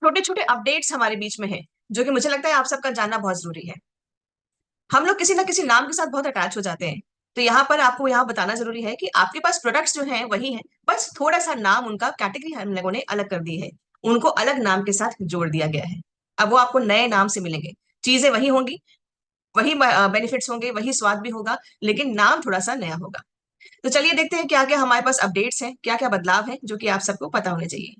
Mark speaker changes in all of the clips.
Speaker 1: छोटे छोटे अपडेट्स हमारे बीच में है जो कि मुझे लगता है आप सबका जानना बहुत जरूरी है। हम लोग किसी ना किसी नाम के साथ बहुत अटैच हो जाते हैं। तो यहाँ पर आपको यहाँ बताना जरूरी है कि आपके पास प्रोडक्ट्स जो हैं वही हैं, बस थोड़ा सा नाम उनका कैटेगरी हम लोगों ने अलग कर दी है। उनको अलग नाम के साथ जोड़ दिया गया है। अब वो आपको नए नाम से मिलेंगे। चीजें वही होंगी, वही बेनिफिट्स होंगे, वही स्वाद भी होगा, लेकिन नाम थोड़ा सा नया होगा। तो चलिए देखते हैं क्या क्या हमारे पास अपडेट्स हैं, क्या क्या बदलाव है जो कि आप सबको पता होने चाहिए।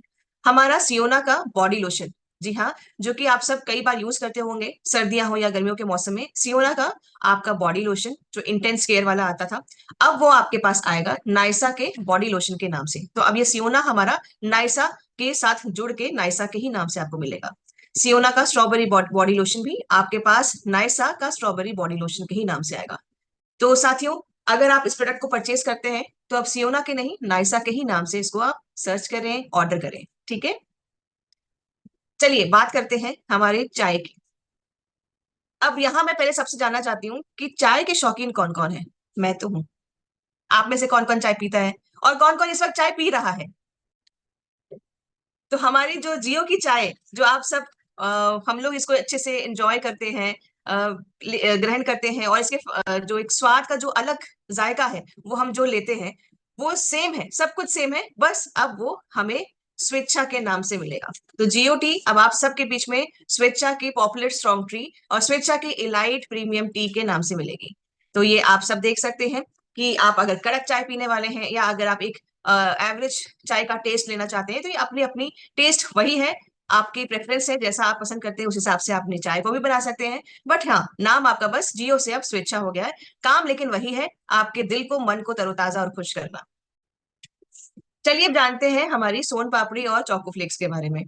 Speaker 1: हमारा सियोना का बॉडी लोशन, जी हाँ, जो कि आप सब कई बार यूज करते होंगे, सर्दियां हो या गर्मियों के मौसम में सियोना का आपका बॉडी लोशन जो इंटेंस केयर वाला आता था, अब वो आपके पास आएगा नाइसा के बॉडी लोशन के नाम से। तो अब ये सियोना हमारा नाइसा के साथ जुड़ के नाइसा के ही नाम से आपको मिलेगा। सियोना का स्ट्रॉबेरी बॉडी लोशन भी आपके पास नाइसा का स्ट्रॉबेरी बॉडी लोशन के ही नाम से आएगा। तो साथियों, अगर आप इस प्रोडक्ट को परचेज करते हैं तो अब सियोना के नहीं, नाइसा के ही नाम से इसको आप सर्च करें, ऑर्डर करें। ठीक है, चलिए बात करते हैं हमारे चाय की। अब यहाँ मैं पहले सबसे जानना चाहती हूँ कि चाय के शौकीन कौन कौन है। मैं तो हूँ। आप में से कौन कौन चाय पीता है और कौन कौन इस वक्त चाय पी रहा है? तो हमारी जो जियो की चाय, जो आप सब हम लोग इसको अच्छे से एंजॉय करते हैं, ग्रहण करते हैं, और इसके जो एक स्वाद का जो अलग जायका है वो हम जो लेते हैं, वो सेम है, सब कुछ सेम है, बस अब वो हमें स्वेच्छा के नाम से मिलेगा। तो जियो टी अब आप सबके बीच में स्वेच्छा की पॉपुलर स्ट्रॉन्ग टी और स्वेच्छा की इलाइट प्रीमियम टी के नाम से मिलेगी। तो ये आप सब देख सकते हैं कि आप अगर कड़क चाय पीने वाले हैं या अगर आप एक एवरेज चाय का टेस्ट लेना चाहते हैं, तो ये अपनी अपनी टेस्ट वही है, आपकी प्रेफरेंस है, जैसा आप पसंद करते हैं उस हिसाब से आप अपनी चाय को भी बना सकते हैं। बट हाँ, नाम आपका बस जियो से अब स्वेच्छा हो गया है, काम लेकिन वही है, आपके दिल को, मन को तरोताजा और खुश करना। चलिए अब जानते हैं हमारी सोन पापड़ी और चोको फ्लेक्स के बारे में।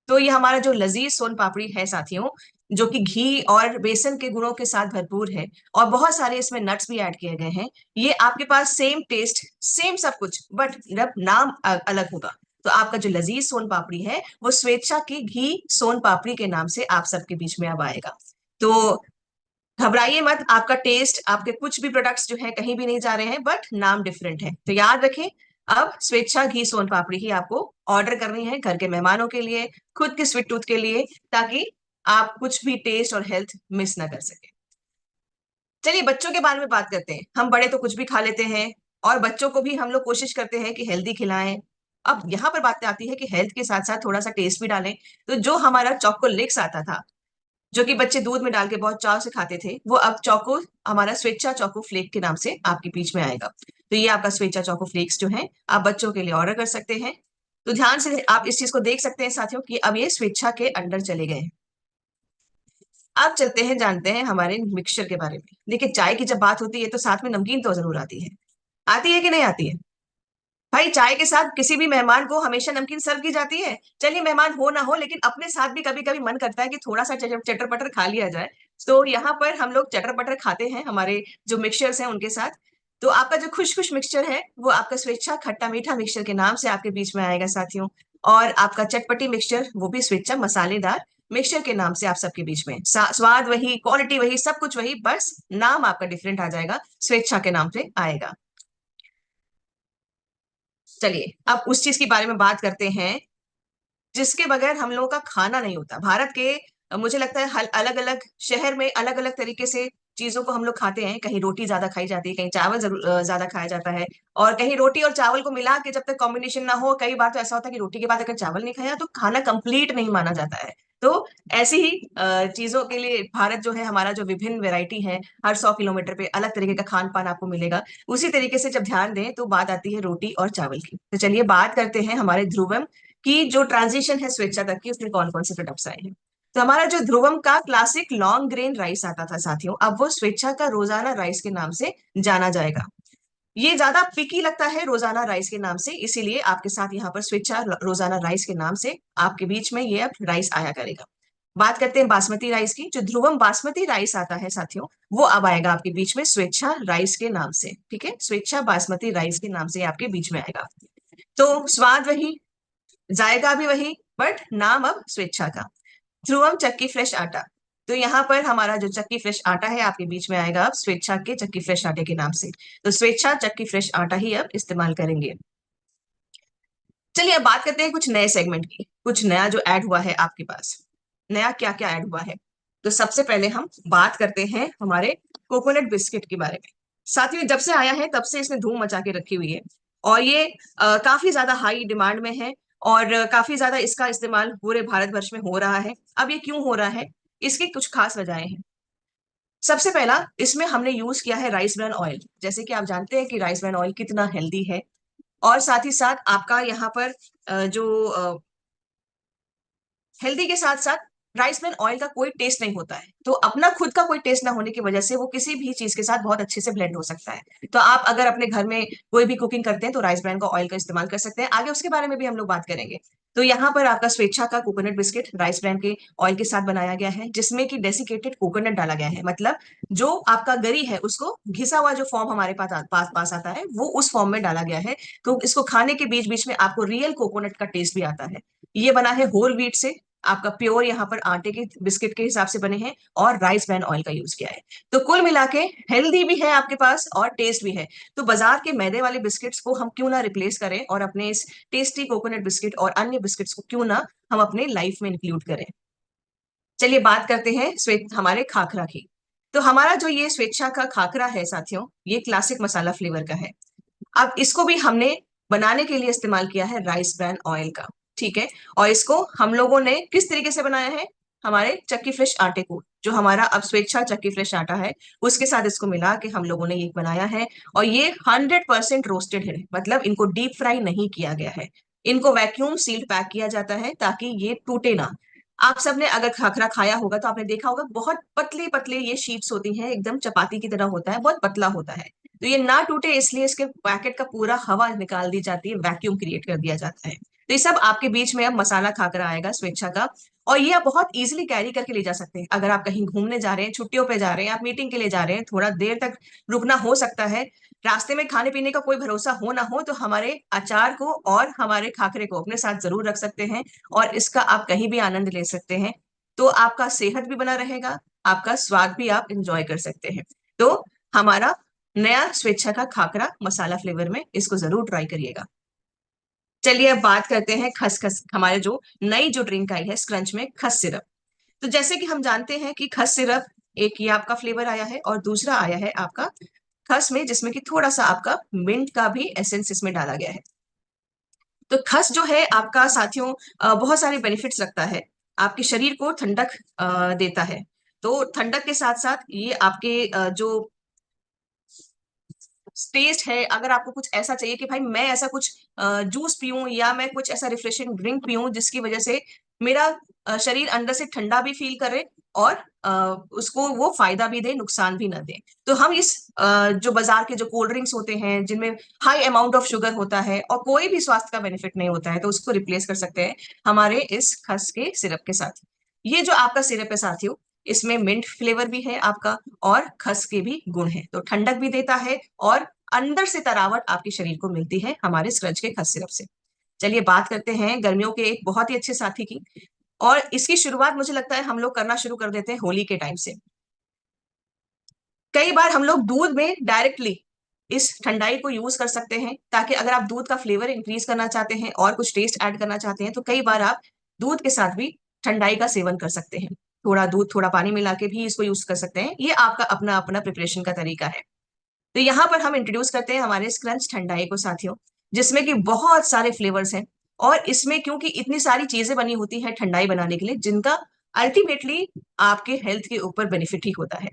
Speaker 1: तो ये हमारा जो लजीज सोन पापड़ी है साथियों, जो कि घी और बेसन के गुणों के साथ भरपूर है और बहुत सारे इसमें नट्स भी ऐड किए गए हैं। ये आपके पास सेम टेस्ट, सेम सब कुछ, बट जब नाम अलग होगा। तो आपका जो लजीज सोन पापड़ी है वो स्वेच्छा की घी सोन पापड़ी के नाम से आप सबके बीच में अब आएगा। तो घबराइए मत, आपका टेस्ट, आपके कुछ भी प्रोडक्ट्स जो है कहीं भी नहीं जा रहे हैं, बट नाम डिफरेंट है। तो याद रखें, अब स्वेच्छा घी सोन पापड़ी ही आपको ऑर्डर करनी है घर के मेहमानों के लिए, खुद के स्वीट टूथ के लिए, ताकि आप कुछ भी टेस्ट और हेल्थ मिस ना कर सके। चलिए बच्चों के बारे में बात करते हैं। हम बड़े तो कुछ भी खा लेते हैं और बच्चों को भी हम लोग कोशिश करते हैं कि हेल्दी खिलाएं। अब यहाँ पर बात आती है कि हेल्थ के साथ साथ थोड़ा सा टेस्ट भी डालें। तो जो हमारा चोको लिक्स आता था, जो कि बच्चे दूध में डाल के बहुत चाव से खाते थे, वो अब चोको, हमारा स्वेच्छा चोको फ्लेक के नाम से आपके बीच में आएगा। तो ये आपका स्वेच्छा चोको फ्लेक्स जो है आप बच्चों के लिए ऑर्डर कर सकते हैं। तो ध्यान से आप इस चीज को देख सकते हैं साथियों कि अब ये स्वेच्छा के अंडर चले गए हैं। अब चलते हैं, जानते हैं हमारे मिक्सचर के बारे में। देखिए, चाय की जब बात होती है तो साथ में नमकीन तो जरूर आती है कि नहीं आती है? भाई, चाय के साथ किसी भी मेहमान को हमेशा नमकीन सर्व की जाती है। चलिए मेहमान हो ना हो, लेकिन अपने साथ भी कभी कभी मन करता है कि थोड़ा सा चटर पटर खा लिया जाए। तो यहाँ पर हम लोग चटर पटर खाते हैं हमारे जो मिक्सचर्स हैं उनके साथ। तो आपका जो खुश खुश मिक्सचर है वो आपका स्वेच्छा खट्टा मीठा मिक्सचर के नाम से आपके बीच में आएगा साथियों। और आपका चटपटी मिक्सचर वो भी स्वेच्छा मसालेदार मिक्सचर के नाम से आप सबके बीच में, स्वाद वही, क्वालिटी वही, सब कुछ वही, बस नाम आपका डिफरेंट आ जाएगा, स्वेच्छा के नाम से आएगा। चलिए अब उस चीज के बारे में बात करते हैं जिसके बगैर हम लोगों का खाना नहीं होता। भारत के मुझे लगता है अलग अलग शहर में अलग अलग तरीके से चीजों को हम लोग खाते हैं। कहीं रोटी ज्यादा खाई जाती है, कहीं चावल जरूर ज्यादा खाया जाता है, और कहीं रोटी और चावल को मिला के जब तक कॉम्बिनेशन ना हो, कई बार तो ऐसा होता है कि रोटी के बाद अगर चावल नहीं खाया तो खाना कंप्लीट नहीं माना जाता है। तो ऐसी ही चीजों के लिए भारत जो है हमारा, जो विभिन्न वैरायटी है, हर 100 किलोमीटर पे अलग तरीके का खान पान आपको मिलेगा। उसी तरीके से जब ध्यान दें तो बात आती है रोटी और चावल की। तो चलिए बात करते हैं हमारे ध्रुवम की जो ट्रांजिशन है स्वेच्छा तक की, उसमें कौन कौन से प्रोडक्ट्स आए हैं। तो हमारा जो ध्रुवम का क्लासिक लॉन्ग ग्रेन राइस आता था साथियों, अब वो स्वेच्छा का रोजाना राइस के नाम से जाना जाएगा। ये ज्यादा पिकी लगता है रोजाना राइस के नाम से, इसीलिए आपके साथ यहाँ पर स्वेच्छा रोजाना राइस के नाम से आपके बीच में ये अब राइस आया करेगा। बात करते हैं बासमती राइस की। जो ध्रुवम बासमती राइस आता है साथियों, वो अब आएगा आपके बीच में स्वेच्छा राइस के नाम से। ठीक है, स्वेच्छा बासमती राइस के नाम से आपके बीच में आएगा। तो स्वाद वही, जाएगा भी वही, बट नाम अब स्वेच्छा का। ध्रुवम चक्की फ्रेश आटा। तो यहाँ पर हमारा जो चक्की फ्रेश आटा है आपके बीच में आएगा अब स्वेच्छा के चक्की फ्रेश आटे के नाम से। तो स्वेच्छा चक्की फ्रेश आटा ही अब इस्तेमाल करेंगे। चलिए अब बात करते हैं कुछ नए सेगमेंट की, कुछ नया जो ऐड हुआ है आपके पास। नया क्या क्या ऐड हुआ है? तो सबसे पहले हम बात करते हैं हमारे कोकोनट बिस्किट के बारे में। साथियों, जब से आया है तब से इसने धूम मचा के रखी हुई है, और ये काफी ज्यादा हाई डिमांड में है, और काफी ज्यादा इसका इस्तेमाल पूरे भारतवर्ष में हो रहा है। अब ये क्यों हो रहा है? इसकी कुछ खास वजहें हैं। सबसे पहला, इसमें हमने यूज किया है राइस ब्रान ऑयल। जैसे कि आप जानते हैं कि राइस ब्रान ऑयल कितना हेल्दी है, और साथ ही साथ आपका यहाँ पर जो हेल्दी के साथ साथ राइस ब्रान ऑयल का कोई टेस्ट नहीं होता है, तो अपना खुद का कोई टेस्ट ना होने की वजह से वो किसी भी चीज के साथ बहुत अच्छे से ब्लेंड हो सकता है। तो आप अगर अपने घर में कोई भी कुकिंग करते हैं तो राइस ब्रान का ऑयल का इस्तेमाल कर सकते हैं। आगे उसके बारे में भी हम लोग बात करेंगे। तो यहाँ पर आपका स्वेच्छा का कोकोनट बिस्किट राइस ब्रान के ऑयल के साथ बनाया गया है, जिसमें कि डेसिकेटेड कोकोनट डाला गया है। मतलब जो आपका गरी है उसको घिसा हुआ जो फॉर्म हमारे पास आता है वो उस फॉर्म में डाला गया है। तो इसको खाने के बीच बीच में आपको रियल कोकोनट का टेस्ट भी आता है। ये बना है होल व्हीट से, आपका प्योर यहाँ पर आटे के बिस्किट के हिसाब से बने हैं, और राइस ब्रान ऑयल का यूज किया है। तो कुल मिला के हेल्दी भी है आपके पास और टेस्ट भी है। तो बाजार के मैदे वाले बिस्किट्स को हम क्यों ना रिप्लेस करें, और अपने इस टेस्टी कोकोनट बिस्किट और अन्य बिस्किट्स को क्यों ना हम अपने लाइफ में इंक्लूड करें। चलिए बात करते हैं हमारे खाखरा की। तो हमारा जो ये स्वेच्छा का खाखरा है साथियों, ये क्लासिक मसाला फ्लेवर का है। अब इसको भी हमने बनाने के लिए इस्तेमाल किया है राइस ब्रान ऑयल का। ठीक है। और इसको हम लोगों ने किस तरीके से बनाया है? हमारे चक्की फ्रेश आटे को, जो हमारा अब स्वेच्छा चक्की फ्रेश आटा है, उसके साथ इसको मिला के हम लोगों ने ये बनाया है। और ये 100% रोस्टेड है, मतलब इनको डीप फ्राई नहीं किया गया है। इनको वैक्यूम सील्ड पैक किया जाता है ताकि ये टूटे ना। आप सबने अगर खाखरा खाया होगा तो आपने देखा होगा बहुत पतले पतले ये शीट्स होती हैं, एकदम चपाती की तरह होता है, बहुत पतला होता है। तो ये ना टूटे इसलिए इसके पैकेट का पूरा हवा निकाल दी जाती है, वैक्यूम क्रिएट कर दिया जाता है। तो ये सब आपके बीच में अब मसाला खाकर आएगा स्वेच्छा का। और ये आप बहुत इजीली कैरी करके ले जा सकते हैं। अगर आप कहीं घूमने जा रहे हैं, छुट्टियों पे जा रहे हैं, आप मीटिंग के लिए जा रहे हैं, थोड़ा देर तक रुकना हो सकता है, रास्ते में खाने पीने का कोई भरोसा हो ना हो, तो हमारे अचार को और हमारे खाकरे को अपने साथ जरूर रख सकते हैं, और इसका आप कहीं भी आनंद ले सकते हैं। तो आपका सेहत भी बना रहेगा, आपका स्वाद भी आप इंजॉय कर सकते हैं। तो हमारा नया स्वेच्छा का खाकरा मसाला फ्लेवर में, इसको जरूर ट्राई करिएगा। चलिए अब बात करते हैं खसखस, हमारे जो नई जो ड्रिंक आई है स्क्रंच में खस सिरप। तो जैसे कि हम जानते हैं कि खस सिरप, एक ये आपका फ्लेवर आया है, और दूसरा आया है आपका खस में, जिसमें कि थोड़ा सा आपका मिंट का भी एसेंस इसमें डाला गया है। तो खस जो है आपका साथियों बहुत सारे बेनिफिट्स रखता है। आपके शरीर को ठंडक देता है। तो ठंडक के साथ साथ ये आपके जो टेस्ट है, अगर आपको कुछ ऐसा चाहिए कि भाई मैं ऐसा कुछ जूस पीऊं, या मैं कुछ ऐसा रिफ्रेशिंग ड्रिंक पीऊं जिसकी वजह से मेरा शरीर अंदर से ठंडा भी फील करे, और उसको वो फायदा भी दे, नुकसान भी ना दे। तो हम इस जो बाजार के जो कोल्ड ड्रिंक्स होते हैं जिनमें हाई अमाउंट ऑफ शुगर होता है और कोई भी स्वास्थ्य का बेनिफिट नहीं होता है, तो उसको रिप्लेस कर सकते हैं हमारे इस खस के सिरप के साथ। ये जो आपका सिरप है साथियों, इसमें मिंट फ्लेवर भी है आपका, और खस के भी गुण है, तो ठंडक भी देता है, और अंदर से तरावट आपके शरीर को मिलती है हमारे स्क्रंच के खस सिरप से। चलिए बात करते हैं गर्मियों के एक बहुत ही अच्छे साथी की। और इसकी शुरुआत मुझे लगता है हम लोग करना शुरू कर देते हैं होली के टाइम से। कई बार हम लोग दूध में डायरेक्टली इस ठंडाई को यूज कर सकते हैं, ताकि अगर आप दूध का फ्लेवर इंक्रीज करना चाहते हैं और कुछ टेस्ट ऐड करना चाहते हैं, तो कई बार आप दूध के साथ भी ठंडाई का सेवन कर सकते हैं। थोड़ा दूध थोड़ा पानी मिला के भी इसको यूज कर सकते हैं, ये आपका अपना अपना प्रिपरेशन का तरीका है। तो यहाँ पर हम इंट्रोड्यूस करते हैं हमारे स्क्रंच ठंडाई को साथियों, जिसमें कि बहुत सारे फ्लेवर्स हैं। और इसमें क्योंकि इतनी सारी चीजें बनी होती हैं ठंडाई बनाने के लिए, जिनका अल्टीमेटली आपके हेल्थ के ऊपर बेनिफिट ही होता है।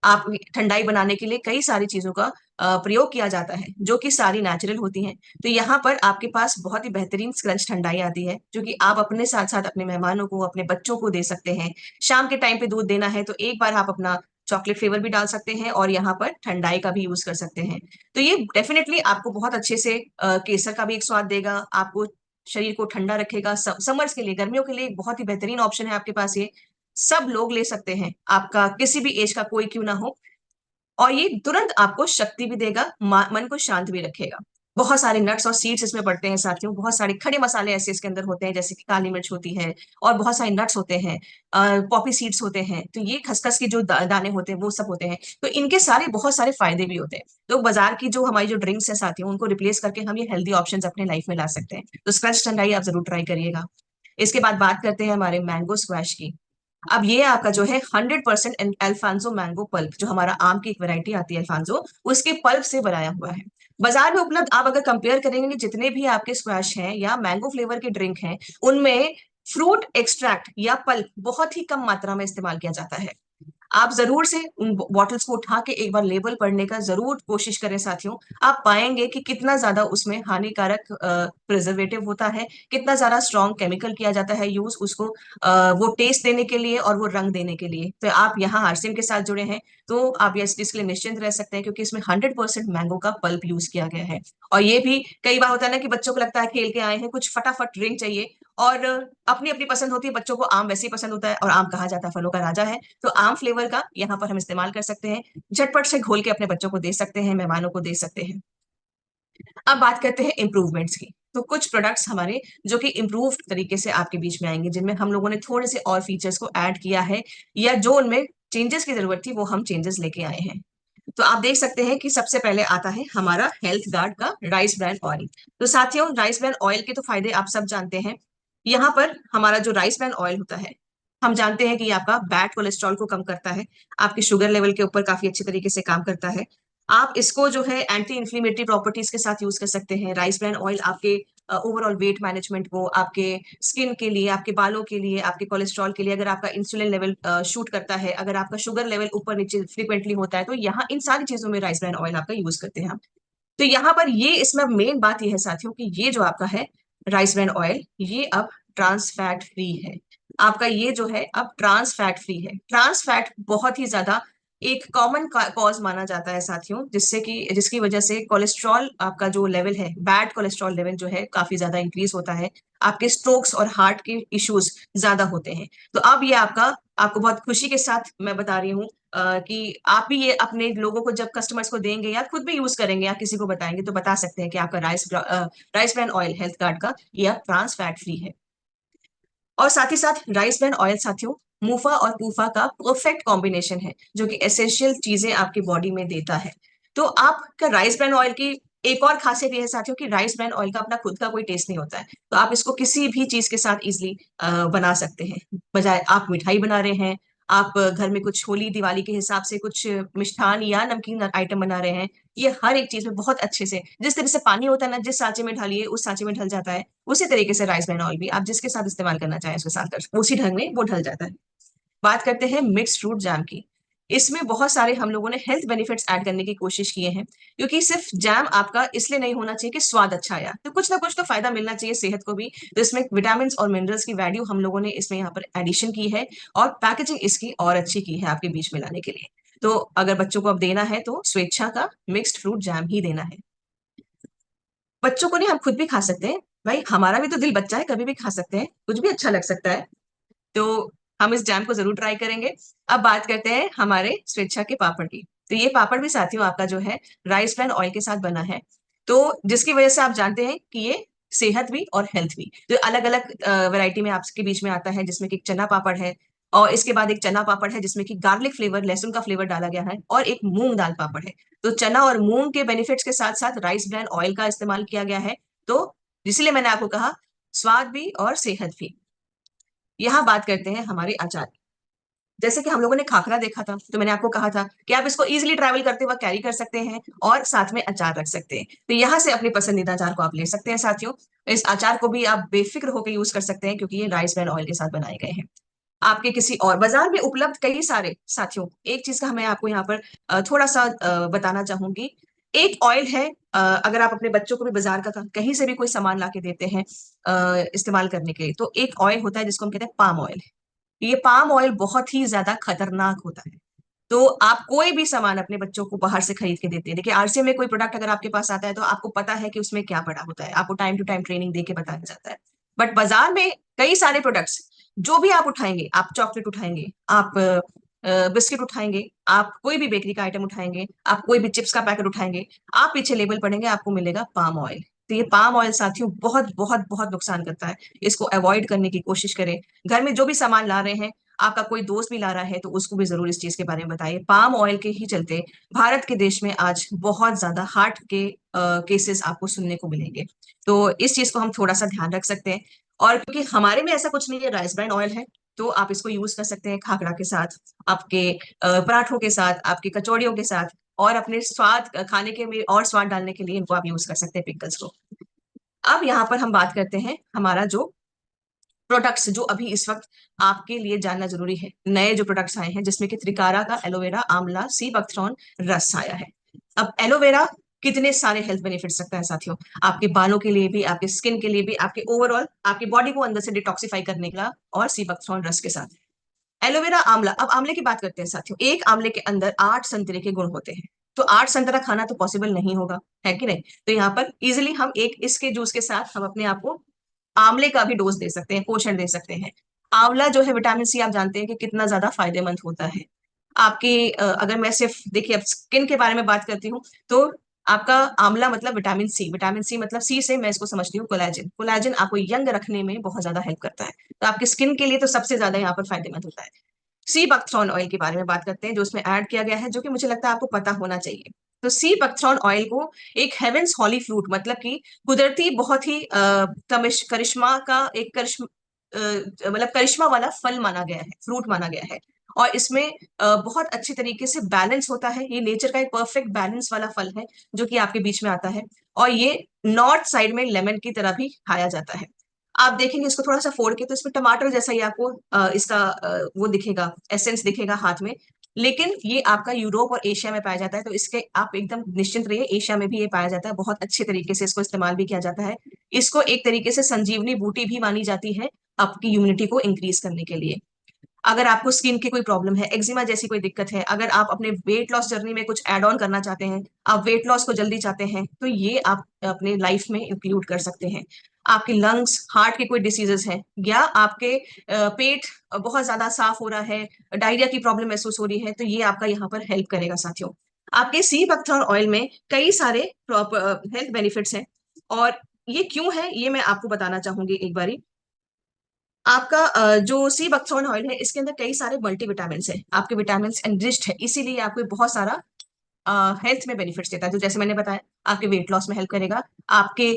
Speaker 1: आप ठंडाई बनाने के लिए कई सारी चीजों का प्रयोग किया जाता है, जो कि सारी नेचुरल होती हैं। तो यहाँ पर आपके पास बहुत ही बेहतरीन स्क्रंच ठंडाई आती है, जो कि आप अपने साथ साथ अपने मेहमानों को, अपने बच्चों को दे सकते हैं। शाम के टाइम पे दूध देना है तो एक बार आप अपना चॉकलेट फ्लेवर भी डाल सकते हैं, और यहाँ पर ठंडाई का भी यूज कर सकते हैं। तो ये डेफिनेटली आपको बहुत अच्छे से केसर का भी एक स्वाद देगा, आपको शरीर को ठंडा रखेगा। समर्स के लिए, गर्मियों के लिए एक बहुत ही बेहतरीन ऑप्शन है आपके पास ये। सब लोग ले सकते हैं, आपका किसी भी एज का कोई क्यों ना हो। और ये तुरंत आपको शक्ति भी देगा, मन को शांत भी रखेगा। बहुत सारे नट्स और सीड्स इसमें पड़ते हैं साथियों, बहुत सारे खड़े मसाले ऐसे इसके अंदर होते हैं, जैसे कि काली मिर्च होती है, और बहुत सारे नट्स होते हैं, पॉपी सीड्स होते हैं, तो ये खसखस के जो दाने होते हैं वो सब होते हैं। तो इनके सारे बहुत सारे फायदे भी होते हैं। तो बाजार की जो हमारी जो ड्रिंक्स है साथियों, उनको रिप्लेस करके हम ये हेल्दी ऑप्शंस अपने लाइफ में ला सकते हैं। तो स्क्रच ठंडाई आप जरूर ट्राई करिएगा। इसके बाद बात करते हैं हमारे मैंगो स्क्वैश की। अब ये आपका जो है 100% अल्फांसो मैंगो पल्प, जो हमारा आम की एक वैरायटी आती है अल्फांसो, उसके पल्प से बनाया हुआ है। बाजार में उपलब्ध आप अगर कंपेयर करेंगे जितने भी आपके स्क्वैश हैं या मैंगो फ्लेवर के ड्रिंक हैं, उनमें फ्रूट एक्सट्रैक्ट या पल्प बहुत ही कम मात्रा में इस्तेमाल किया जाता है। आप जरूर से उन बॉटल्स को उठा के एक बार लेबल पढ़ने का जरूर कोशिश करें साथियों। आप पाएंगे कि कितना ज्यादा उसमें हानिकारक प्रिजर्वेटिव होता है, कितना ज्यादा स्ट्रॉन्ग केमिकल किया जाता है यूज उसको वो टेस्ट देने के लिए और वो रंग देने के लिए। तो आप यहाँ आरसीएम के साथ जुड़े हैं, तो आप ये इस चीज के लिए निश्चिंत रह सकते हैं, क्योंकि इसमें 100% मैंगो का पल्प यूज किया गया है। और ये भी कई बार होता है ना कि बच्चों को लगता है खेल के आए हैं, कुछ फटाफट ड्रिंक चाहिए, और अपनी अपनी पसंद होती है, बच्चों को आम वैसे ही पसंद होता है, और आम कहा जाता है फलों का राजा है। तो आम फ्लेवर का यहाँ पर हम इस्तेमाल कर सकते हैं, झटपट से घोल के अपने बच्चों को दे सकते हैं, मेहमानों को दे सकते हैं। अब बात करते हैं इम्प्रूवमेंट्स की। तो कुछ प्रोडक्ट्स हमारे जो कि इम्प्रूव तरीके से आपके बीच में आएंगे, जिनमें हम लोगों ने थोड़े से और फीचर्स को ऐड किया है, या जो उनमें चेंजेस की जरूरत थी वो हम चेंजेस लेके आए हैं। तो आप देख सकते हैं कि सबसे पहले आता है हमारा हेल्थ गार्ड का राइस ब्रान ऑयल। तो साथियों, राइस ब्रान ऑयल के तो फायदे आप सब जानते हैं। यहाँ पर हमारा जो राइस ब्रान ऑयल होता है, हम जानते हैं कि ये आपका बैड कोलेस्ट्रॉल को कम करता है, आपके शुगर लेवल के ऊपर काफी अच्छे तरीके से काम करता है। आप इसको जो है एंटी इन्फ्लेमेटरी प्रॉपर्टीज के साथ यूज कर सकते हैं। राइस ब्रान ऑयल आपके ओवरऑल वेट मैनेजमेंट को, आपके स्किन के लिए, आपके बालों के लिए, आपके कोलेस्ट्रॉल के लिए, अगर आपका इंसुलिन लेवल शूट करता है, अगर आपका शुगर लेवल ऊपर नीचे फ्रिक्वेंटली होता है, तो यहाँ इन सारी चीजों में राइस ब्रान ऑयल आपका यूज करते हैं हम। तो यहाँ पर ये इसमें मेन बात यह है साथियों कि ये जो आपका है राइस ब्रान ऑयल, ये अब ट्रांस फैट फ्री है। आपका ये जो है अब ट्रांस फैट फ्री है। ट्रांस फैट बहुत ही ज्यादा एक कॉमन कॉज माना जाता है साथियों, जिससे कि जिसकी वजह से कोलेस्ट्रॉल आपका जो लेवल है, बैड कोलेस्ट्रॉल लेवल जो है काफी ज्यादा इंक्रीज होता है, आपके स्ट्रोक्स और हार्ट के इश्यूज ज्यादा होते हैं। तो अब ये आपका, आपको बहुत खुशी के साथ मैं बता रही हूँ कि आप भी ये अपने लोगों को जब कस्टमर्स को देंगे या खुद भी यूज करेंगे या किसी को बताएंगे, तो बता सकते हैं कि आपका rice bran oil health card का ये अब ट्रांस फैट फ्री है। और साथ ही साथ राइस ब्रान ऑयल साथियों मूफा और पूफा का परफेक्ट कॉम्बिनेशन है, जो कि एसेंशियल चीजें आपकी बॉडी में देता है। तो आपका राइस ब्रान ऑयल की एक और खासियत यह है साथियों कि राइस ब्रान ऑयल का अपना खुद का कोई टेस्ट नहीं होता है, तो आप इसको किसी भी चीज के साथ इजिली बना सकते हैं। बजाय आप मिठाई बना रहे हैं, आप घर में कुछ होली दिवाली के हिसाब से कुछ मिष्ठान या नमकीन आइटम बना रहे हैं, ये हर एक चीज में बहुत अच्छे से, जिस तरह से पानी होता है ना, जिस सांचे में ढालिए उस सांचे में ढल जाता है, उसी तरीके से राइस ब्रान ऑयल भी आप जिसके साथ इस्तेमाल करना चाहें उसके साथ उसी ढंग में वो ढल जाता है। बात करते हैं मिक्स फ्रूट जैम की। इसमें बहुत सारे हम लोगों ने हेल्थ बेनिफिट्स ऐड करने की कोशिश किए हैं, क्योंकि सिर्फ जैम आपका इसलिए नहीं होना चाहिए कि स्वाद अच्छा आया, तो कुछ ना कुछ तो फायदा मिलना चाहिए सेहत को भी। तो इसमें विटामिन और मिनरल्स की वैल्यू हम लोगों ने इसमें यहाँ पर एडिशन की है, और पैकेजिंग इसकी और अच्छी की है आपके बीच में लाने के लिए। तो अगर बच्चों को अब देना है तो स्वेच्छा का मिक्स्ड फ्रूट जैम ही देना है। बच्चों को नहीं, हम खुद भी खा सकते हैं, भाई हमारा भी तो दिल बच्चा है, कभी भी खा सकते हैं, कुछ भी अच्छा लग सकता है। तो हम इस जैम को जरूर ट्राई करेंगे। अब बात करते हैं हमारे स्वेच्छा के पापड़ की। तो ये पापड़ भी साथियों आपका जो है राइस ब्रान ऑयल के साथ बना है, तो जिसकी वजह से आप जानते हैं कि ये सेहत भी और हेल्थ भी। तो अलग अलग वैरायटी में आपके बीच में आता है, जिसमें कि एक चना पापड़ है, और इसके बाद एक चना पापड़ है जिसमें कि गार्लिक फ्लेवर, लहसुन का फ्लेवर डाला गया है, और एक मूंग दाल पापड़ है। तो चना और मूंग के बेनिफिट्स के साथ साथ राइस ब्रान ऑयल का इस्तेमाल किया गया है, तो इसलिए मैंने आपको कहा स्वाद भी और सेहत भी। यहाँ बात करते हैं हमारे अचार। जैसे कि हम लोगों ने खाखरा देखा था, तो मैंने आपको कहा था कि आप इसको इजीली ट्रैवल करते वक्त कैरी कर सकते हैं और साथ में अचार रख सकते हैं। तो यहाँ से अपने पसंदीदा अचार को आप ले सकते हैं साथियों। इस अचार को भी आप बेफिक्र होकर यूज कर सकते हैं, क्योंकि ये राइस ब्रान ऑयल के साथ बनाए गए हैं। आपके किसी और बाजार में उपलब्ध कई सारे साथियों, एक चीज का मैं आपको यहाँ पर थोड़ा सा बताना चाहूंगी। एक ऑयल है, अगर आप अपने बच्चों को भी बाजार का कहीं से भी कोई सामान ला के देते हैं इस्तेमाल करने के लिए, तो एक ऑयल होता है जिसको हम कहते हैं पाम ऑयल। ये पाम ऑयल बहुत ही ज्यादा खतरनाक होता है। तो आप कोई भी सामान अपने बच्चों को बाहर से खरीद के देते हैं, देखिए आरसीएम में कोई प्रोडक्ट अगर आपके पास आता है तो आपको पता है कि उसमें क्या पड़ा होता है, आपको टाइम टू टाइम ट्रेनिंग दे के बताया जाता है। बट बाजार में कई सारे प्रोडक्ट्स जो भी आप उठाएंगे, आप चॉकलेट उठाएंगे, आप बिस्किट उठाएंगे, आप कोई भी बेकरी का आइटम उठाएंगे, आप कोई भी चिप्स का पैकेट उठाएंगे, आप पीछे लेबल पढ़ेंगे, आपको मिलेगा पाम ऑयल। तो ये पाम ऑयल साथियों बहुत बहुत बहुत नुकसान करता है। इसको अवॉइड करने की कोशिश करें। घर में जो भी सामान ला रहे हैं, आपका कोई दोस्त भी ला रहा है तो उसको भी जरूर इस चीज के बारे में बताइए। पाम ऑयल के ही चलते भारत के देश में आज बहुत ज्यादा हार्ट के केसेस आपको सुनने को मिलेंगे। तो इस चीज को हम थोड़ा सा ध्यान रख सकते हैं। और क्योंकि हमारे में ऐसा कुछ नहीं है, राइस ब्रांड ऑयल है, तो आप इसको यूज कर सकते हैं खाकरा के साथ, आपके पराठों के साथ, आपकी कचौड़ियों के साथ, और अपने स्वाद खाने के में और स्वाद डालने के लिए इनको आप यूज कर सकते हैं, पिकल्स को। अब यहाँ पर हम बात करते हैं हमारा जो प्रोडक्ट्स जो अभी इस वक्त आपके लिए जानना जरूरी है, नए जो प्रोडक्ट्स आए हैं, जिसमें कि त्रिकारा का एलोवेरा आंवला सी बकथ्रॉन रस आया है। अब एलोवेरा कितने सारे हेल्थ बेनिफिट्स रखता है साथियों, आपके बालों के लिए भी, आपके स्किन के लिए भी, आपके ओवरऑल आपकी बॉडी को अंदर से डिटॉक्सिफाई करने का, और सी बकथ्रॉन रस के साथ एलोवेरा आंवला। अब आंवले की बात करते हैं साथियों, एक आंवले के अंदर 8 संतरे के गुण होते हैं, तो 8 संतरा खाना तो पॉसिबल नहीं होगा, है कि नहीं? तो यहाँ पर इजिली हम एक इसके जूस के साथ हम अपने आप को आंवले का भी डोज दे सकते हैं, पोषण दे सकते हैं। आंवला जो है विटामिन सी, आप जानते हैं कि कितना ज्यादा फायदेमंद होता है आपकी। अगर मैं सिर्फ देखिए अब स्किन के बारे में बात करती हूँ, तो आपका आंवला मतलब विटामिन सी, विटामिन सी मतलब सी से मैं इसको समझती हूँ कोलेजन। कोलेजन आपको यंग रखने में बहुत ज्यादा हेल्प करता है, तो आपकी स्किन के लिए तो सबसे ज्यादा यहाँ पर फायदेमंद होता है। सी बकथ्रॉन ऑयल के बारे में बात करते हैं, जो उसमें ऐड किया गया है, जो कि मुझे लगता है आपको पता होना चाहिए। तो सी बकथ्रॉन ऑयल को एक हेवेंस हॉली फ्रूट, मतलब कि कुदरती बहुत ही करिश्मा का एक करिश्मा, मतलब करिश्मा वाला फल माना गया है, फ्रूट माना गया है। और इसमें बहुत अच्छे तरीके से बैलेंस होता है, ये नेचर का एक परफेक्ट बैलेंस वाला फल है जो कि आपके बीच में आता है। और ये नॉर्थ साइड में लेमन की तरह भी खाया जाता है। आप देखेंगे इसको थोड़ा सा फोड़ के, तो इसमें टमाटर जैसा ही आपको इसका वो दिखेगा, एसेंस दिखेगा हाथ में। लेकिन ये आपका यूरोप और एशिया में पाया जाता है, तो इसके आप एकदम निश्चिंत रहिए, एशिया में भी ये पाया जाता है, बहुत अच्छे तरीके से इसको इस्तेमाल भी किया जाता है। इसको एक तरीके से संजीवनी बूटी भी मानी जाती है आपकी इम्यूनिटी को इंक्रीज करने के लिए। अगर आपको स्किन की कोई प्रॉब्लम है, एक्जिमा जैसी कोई दिक्कत है, अगर आप अपने वेट लॉस जर्नी में कुछ एड ऑन करना चाहते हैं, आप वेट लॉस को जल्दी चाहते हैं, तो ये आप अपने लाइफ में इंक्लूड कर सकते हैं। आपके लंग्स, हार्ट के कोई डिसीजेस हैं, या आपके पेट बहुत ज्यादा साफ हो रहा है, डायरिया की प्रॉब्लम महसूस हो रही है, तो ये आपका यहाँ पर हेल्प करेगा साथियों। आपके सी बकथ्रॉन ऑयल में कई सारे हेल्थ बेनिफिट्स हैं, और ये क्यों है ये मैं आपको बताना चाहूंगी एक बारी। आपका जो सी बकथ्रॉन ऑयल है, इसके अंदर कई सारे मल्टीविटामिन है, आपके विटामिन एनरिच्ड है, इसीलिए आपको बहुत सारा हेल्थ में बेनिफिट्स देता है। तो जैसे मैंने बताया, आपके वेट लॉस में हेल्प करेगा, आपके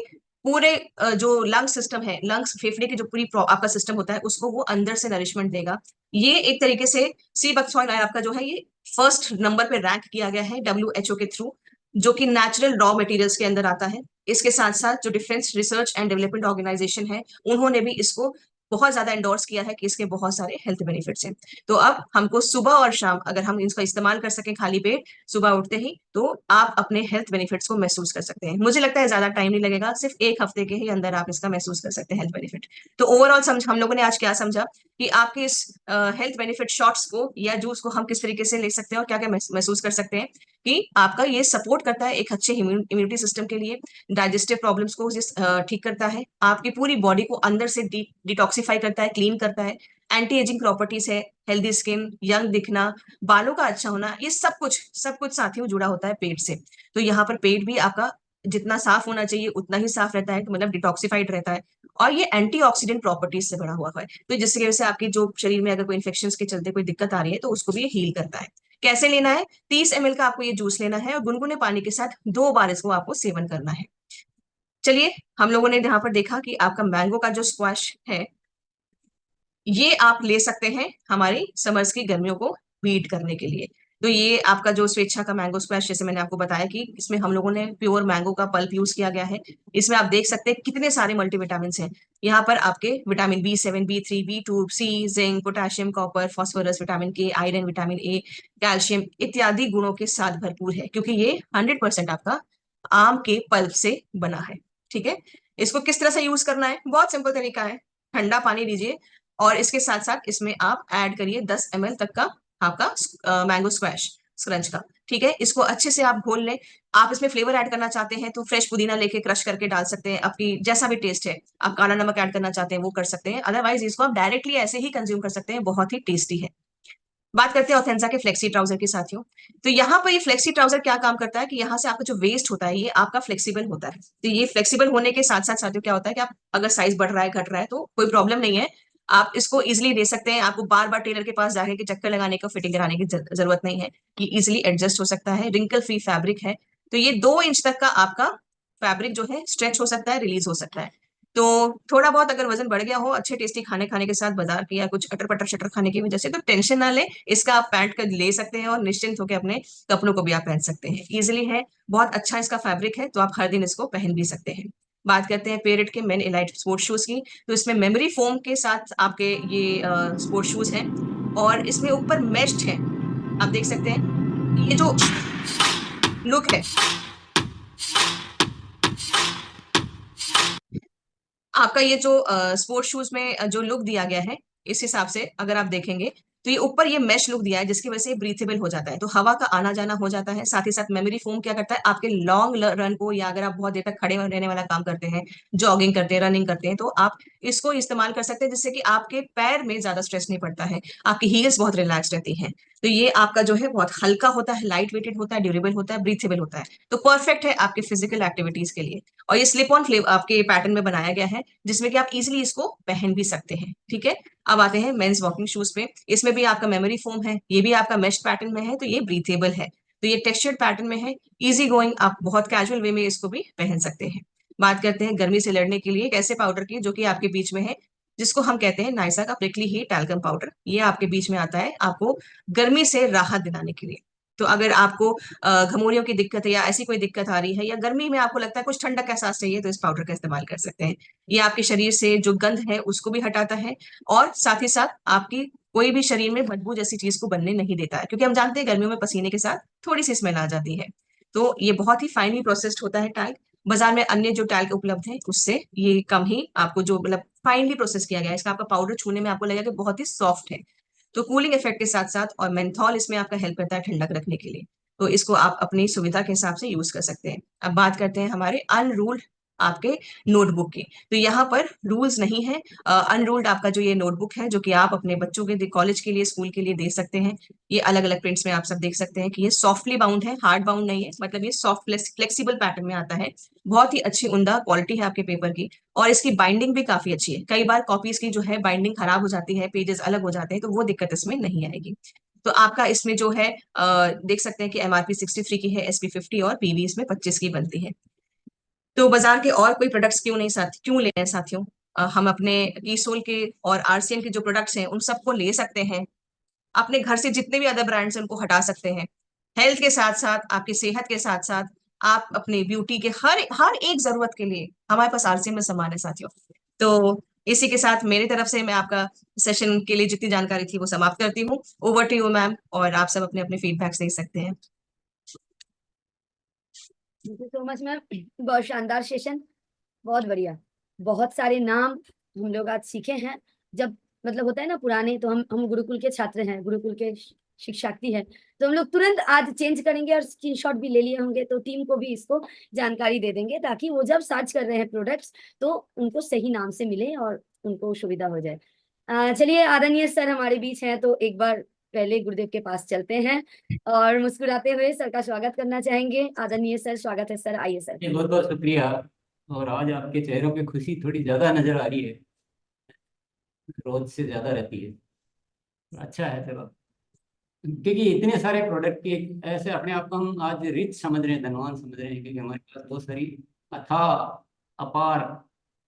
Speaker 1: पूरे जो लंग सिस्टम है, लंग्स फेफड़े की जो पूरी आपका सिस्टम होता है, उसको वो अंदर से नरिशमेंट देगा। ये एक तरीके से सी बकथ्रॉन ऑयल आपका जो है, ये फर्स्ट नंबर पे रैंक किया गया है WHO के थ्रू, जो कि नेचुरल रॉ मटेरियल्स के अंदर आता है। इसके साथ साथ जो defence research and development organisation है, उन्होंने भी इसको बहुत ज्यादा एंडोर्स किया है कि इसके बहुत सारे हेल्थ बेनिफिट्स हैं। तो अब हमको सुबह और शाम अगर हम इसका इस्तेमाल कर सकें खाली पेट सुबह उठते ही, तो आप अपने हेल्थ बेनिफिट्स को महसूस कर सकते हैं। मुझे लगता है ज्यादा टाइम नहीं लगेगा, सिर्फ एक हफ्ते के ही अंदर आप इसका महसूस कर सकते हैं हेल्थ बेनिफिट। तो ओवरऑल समझ हम लोगों ने आज क्या समझा कि आपके इस हेल्थ बेनिफिट शॉट्स को या जूस को हम किस तरीके से ले सकते हैं, और क्या क्या महसूस कर सकते हैं कि आपका ये सपोर्ट करता है एक अच्छे इम्यूनिटी सिस्टम के लिए, डाइजेस्टिव प्रॉब्लम्स को ठीक करता है, आपकी पूरी बॉडी को अंदर से डिटॉक्सिफाई करता है, क्लीन करता है, एंटी एजिंग प्रॉपर्टीज है, हेल्दी स्किन, यंग दिखना, बालों का अच्छा होना, ये सब कुछ साथियों जुड़ा होता है पेट से। तो यहाँ पर पेट भी आपका जितना साफ होना चाहिए उतना ही साफ रहता है, मतलब डिटॉक्सिफाइड रहता है। और ये एंटीऑक्सीडेंट प्रॉपर्टीज से बड़ा हुआ है, तो जिसकी वजह से आपकी जो शरीर में अगर कोई इन्फेक्शन के चलते कोई दिक्कत आ रही है, तो उसको भी ये हील करता है। कैसे लेना है? 30 ml का आपको ये जूस लेना है, और गुनगुने पानी के साथ 2 बार इसको आपको सेवन करना है। चलिए, हम लोगों ने यहाँ पर देखा कि आपका मैंगो का जो स्क्वैश है, ये आप ले सकते हैं हमारी समर्स की गर्मियों को बीट करने के लिए। तो ये आपका जो स्वेच्छा का मैंगो स्क्वैश, जैसे मैंने आपको बताया कि इसमें हम लोगों ने प्योर मैंगो का पल्प यूज किया गया है। इसमें आप देख सकते हैं कितने सारे मल्टीविटामिन हैं। यहाँ पर आपके vitamin B7, B3, B2, C, zinc, potassium, copper, phosphorus, vitamin K, iron, vitamin A, calcium इत्यादि गुणों के साथ भरपूर है, क्योंकि ये 100% आपका आम के पल्प से बना है। ठीक है, इसको किस तरह से यूज करना है? बहुत सिंपल तरीका है। ठंडा पानी लीजिए, और इसके साथ साथ इसमें आप ऐड करिए 10 ml तक का आपका मैंगो स्क्वैश स्क्रंच का। ठीक है, इसको अच्छे से आप घोल लें। आप इसमें फ्लेवर ऐड करना चाहते हैं तो फ्रेश पुदीना लेके क्रश करके डाल सकते हैं, आपकी जैसा भी टेस्ट है। आप काला नमक ऐड करना चाहते हैं वो कर सकते हैं, अदरवाइज इसको आप डायरेक्टली ऐसे ही कंज्यूम कर सकते हैं, बहुत ही टेस्टी है। बात करते हैं ऑथेंसा के फ्लेक्सी ट्राउजर की साथियों। तो यहाँ पर ये फ्लेक्सी ट्राउजर क्या काम करता है कि यहाँ से आपका जो वेस्ट होता है ये आपका फ्लेक्सिबल होता है। तो ये फ्लेक्सिबल होने के साथ साथ साथियों क्या होता है कि आप अगर साइज बढ़ रहा है घट रहा है तो कोई प्रॉब्लम नहीं है, आप इसको इजिली दे सकते हैं। आपको बार बार टेलर के पास जाके के चक्कर लगाने का, फिटिंग कराने की जरूरत नहीं है। ये इजिली एडजस्ट हो सकता है, रिंकल फ्री फैब्रिक है। तो ये 2 इंच तक का आपका फैब्रिक जो है स्ट्रेच हो सकता है, रिलीज हो सकता है। तो थोड़ा बहुत अगर वजन बढ़ गया हो अच्छे टेस्टी खाने खाने के साथ बाजार के या कुछ अटर पटर शटर खाने की वजह से, तो टेंशन ना ले, इसका आप पैंट का ले सकते हैं और निश्चिंत होकर अपने कपड़ों को भी आप पहन सकते हैं। इजिली है, बहुत अच्छा इसका फैब्रिक है, तो आप हर दिन इसको पहन भी सकते हैं। बात करते हैं पेरेट के मेन एलाइट स्पोर्ट्स शूज की। तो इसमें मेमोरी फोम के साथ आपके ये स्पोर्ट्स शूज हैं और इसमें ऊपर मेश्ड है। आप देख सकते हैं ये जो लुक है आपका, ये जो स्पोर्ट्स शूज में जो लुक दिया गया है, इस हिसाब से अगर आप देखेंगे तो ये ऊपर ये मेश लुक दिया है जिसकी वजह से ये ब्रीथेबल हो जाता है, तो हवा का आना जाना हो जाता है। साथ ही साथ मेमोरी फोम क्या करता है, आपके लॉन्ग रन को, या अगर आप बहुत देर तक खड़े रहने वाला काम करते हैं, जॉगिंग करते हैं, रनिंग करते हैं, तो आप इसको इस्तेमाल कर सकते हैं जिससे कि आपके पैर में ज्यादा स्ट्रेस नहीं पड़ता है, आपकी हील्स बहुत रिलैक्स रहती हैं। तो ये आपका जो है बहुत हल्का होता है, लाइट वेटेड होता है, ड्यूरेबल होता है, ब्रीथेबल होता है, तो परफेक्ट है आपके फिजिकल एक्टिविटीज के लिए। और ये स्लिप ऑन फ्लेव आपके पैटर्न में बनाया गया है जिसमें कि आप इजिली इसको पहन भी सकते हैं। ठीक है, अब आते हैं मेंस वॉकिंग शूज पे। इसमें भी आपका मेमोरी फोम है, ये भी आपका मेश पैटर्न में है, तो ये ब्रीथेबल है, तो ये टेक्सचर्ड पैटर्न में है, इजी गोइंग, आप बहुत कैजुअल वे में इसको भी पहन सकते हैं। बात करते हैं गर्मी से लड़ने के लिए एक ऐसे पाउडर की जो कि आपके बीच में है, जिसको हम कहते हैं नाइसा का प्रिकली हीट टैल्कम पाउडर। ये आपके बीच में आता है आपको गर्मी से राहत दिलाने के लिए। तो अगर आपको घमौरियों की दिक्कत है या ऐसी कोई दिक्कत आ रही है, या गर्मी में आपको लगता है कुछ ठंडक का एहसास चाहिए, तो इस पाउडर का इस्तेमाल कर सकते हैं। ये आपके शरीर से जो गंध है उसको भी हटाता है, और साथ ही साथ आपकी कोई भी शरीर में बदबू जैसी चीज को बनने नहीं देता है, क्योंकि हम जानते हैं गर्मियों में पसीने के साथ थोड़ी सी स्मेल आ जाती है। तो ये बहुत ही फाइनली प्रोसेस्ड होता है टैल्क। बाजार में अन्य जो टैल्क उपलब्ध है उससे ये कम ही आपको जो मतलब फाइनली प्रोसेस किया गया है, इसका आपका पाउडर छूने में आपको लगेगा कि बहुत ही सॉफ्ट है। तो कूलिंग इफेक्ट के साथ साथ और मेंथॉल इसमें आपका हेल्प करता है ठंडक रखने के लिए। तो इसको आप अपनी सुविधा के हिसाब से यूज कर सकते हैं। अब बात करते हैं हमारे अनरूल्ड आपके नोटबुक की। तो यहाँ पर रूल्स नहीं है, अनरूल्ड आपका जो ये नोटबुक है जो कि आप अपने बच्चों के कॉलेज के लिए, स्कूल के लिए दे सकते हैं। ये अलग अलग प्रिंट्स में आप सब देख सकते हैं कि ये सॉफ्टली बाउंड है, हार्ड बाउंड नहीं है, मतलब ये सॉफ्ट फ्लेक्सिबल पैटर्न में आता है। बहुत ही अच्छी उम्दा क्वालिटी है आपके पेपर की, और इसकी बाइंडिंग भी काफी अच्छी है। कई बार कॉपीज की जो है बाइंडिंग खराब हो जाती है, पेजेस अलग हो जाते हैं, तो वो दिक्कत इसमें नहीं आएगी। तो आपका इसमें जो है देख सकते हैं कि एमआरपी 63 की है, एसपी 50 और पीवी इसमें 25 की बनती है। तो बाजार के और कोई प्रोडक्ट्स क्यों नहीं साथ क्यों ले रहे हैं साथियों, हम अपने ईसोल के और आरसीएम के जो प्रोडक्ट्स हैं उन सबको ले सकते हैं। अपने घर से जितने भी अदर ब्रांड्स हैं उनको हटा सकते हैं। हेल्थ के साथ साथ, आपकी सेहत के साथ साथ, आप अपने ब्यूटी के हर हर एक जरूरत के लिए हमारे पास आरसीएम में सामान है साथियों। तो इसी के साथ मेरी तरफ से मैं आपका सेशन के लिए जितनी जानकारी थी वो समाप्त करती हूँ। ओवर टू यू मैम, और आप सब अपने अपने फीडबैक्स दे सकते हैं।
Speaker 2: Thank you so much ma'am, बहुत शानदार सेशन, बहुत बढ़िया। बहुत सारे नाम हम लोग आज सीखे हैं। जब मतलब होता है ना पुराने, तो हम गुरुकुल के छात्र हैं, गुरुकुल के शिक्षार्थी हैं, तो हम लोग तुरंत आज चेंज करेंगे और स्क्रीनशॉट भी ले लिए होंगे, तो टीम को भी इसको जानकारी दे देंगे ताकि वो जब सर्च कर रहे हैं प्रोडक्ट्स तो उनको सही नाम से मिले और उनको सुविधा हो जाए। चलिए, आदरणीय सर हमारे बीच हैं, तो एक बार पहले गुरुदेव के पास चलते हैं और मुस्कुराते हुए सर का स्वागत करना चाहेंगे। आदरणीय सर, स्वागत है सर, आइए सर।
Speaker 3: बहुत बहुत शुक्रिया। और आज आपके चेहरों पे खुशी थोड़ी ज्यादा नजर आ रही है, रोज से ज्यादा रहती है। अच्छा है, चलो। क्योंकि इतने सारे प्रोडक्ट की ऐसे अपने आप को हम आज रिच समझ रहे हैं, धनवान समझ रहे हैं, क्योंकि हमारे पास बहुत सारी अथाह अपार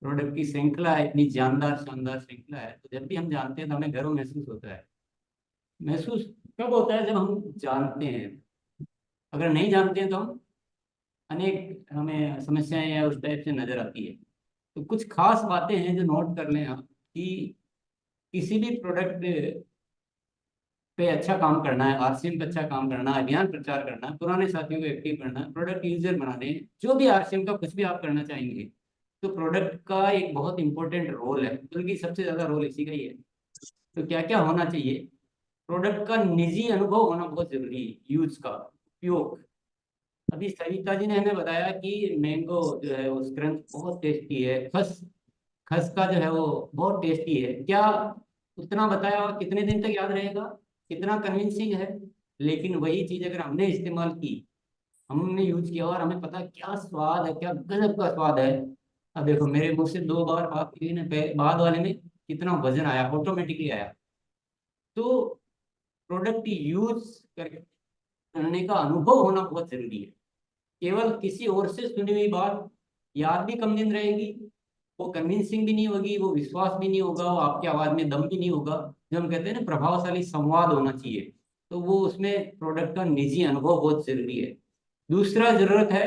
Speaker 3: प्रोडक्ट की श्रृंखला है, इतनी जानदार शानदार श्रृंखला है। तो जब भी हम जानते हैं तो हमें गर्व महसूस होता है। महसूस कब होता है? जब हम जानते हैं। अगर नहीं जानते हैं तो हम अनेक हमें समस्याएं या उस टाइप से नजर आती है। तो कुछ खास बातें हैं जो नोट कर लें आप, कि किसी भी प्रोडक्ट पे अच्छा काम करना है, आरसीएम पे अच्छा काम करना है, अभियान प्रचार करना है, पुराने साथियों को एक्टिव करना है, प्रोडक्ट यूजर बनाने हैं, जो भी आरसीएम का कुछ भी आप करना चाहेंगे, तो प्रोडक्ट का एक बहुत इंपॉर्टेंट रोल है, बल्कि सबसे ज्यादा रोल इसी का ही है। तो क्या क्या होना चाहिए? प्रोडक्ट का निजी अनुभव होना बहुत जरूरी है, यूज का, उपयोग। अभी सविता जी ने हमें बताया कि मैंगो जो है वो क्रंच बहुत टेस्टी है, खस खस का जो है वो बहुत टेस्टी है। क्या उतना बताया और कितने दिन तक याद रहेगा? कितना कन्विंसिंग है। लेकिन वही चीज अगर हमने इस्तेमाल की, हमने यूज किया और हमें पता क्या स्वाद है, क्या गजब का स्वाद है। अब देखो मेरे मुंह से 2 बार बात की ने, बाद वाले में कितना वजन आया, ऑटोमेटिकली आया। तो प्रोडक्ट यूज करने का अनुभव होना बहुत जरूरी है। केवल किसी और से सुनी हुई बात याद भी कम दिन रहेगी, वो कन्विंसिंग भी नहीं होगी, वो विश्वास भी नहीं होगा, वो आपकी आवाज में दम भी नहीं होगा। जो हम कहते हैं ना प्रभावशाली संवाद होना चाहिए, तो वो उसमें प्रोडक्ट का निजी अनुभव बहुत जरूरी है। दूसरा जरूरत है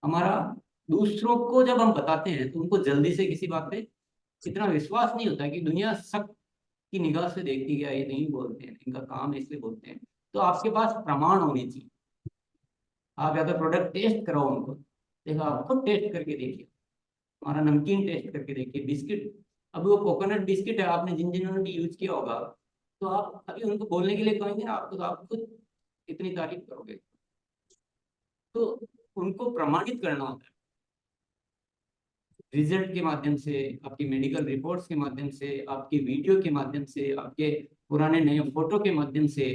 Speaker 3: हमारा, दूसरों को जब हम बताते हैं तो उनको जल्दी से किसी बात पे इतना विश्वास नहीं होता, कि दुनिया सब की निगाह से देखती है, ये नहीं बोलते हैं, इनका काम है इसलिए बोलते हैं। तो आपके पास प्रमाण होने चाहिए। आप या तो प्रोडक्ट टेस्ट कराओ उनको, देखो आप खुद टेस्ट करके देखिए, हमारा नमकीन टेस्ट करके देखिए, बिस्किट। अभी वो कोकोनट बिस्किट है, आपने जिन जिन्होंने भी यूज किया होगा, तो आप अभी उनको बोलने के लिए कहेंगे ना आपको, तो आप खुद इतनी तारीफ करोगे। तो उनको प्रमाणित करना होता है रिजल्ट के माध्यम से, आपकी मेडिकल रिपोर्ट्स के माध्यम से, आपकी वीडियो के माध्यम से, आपके पुराने नए फोटो के माध्यम से,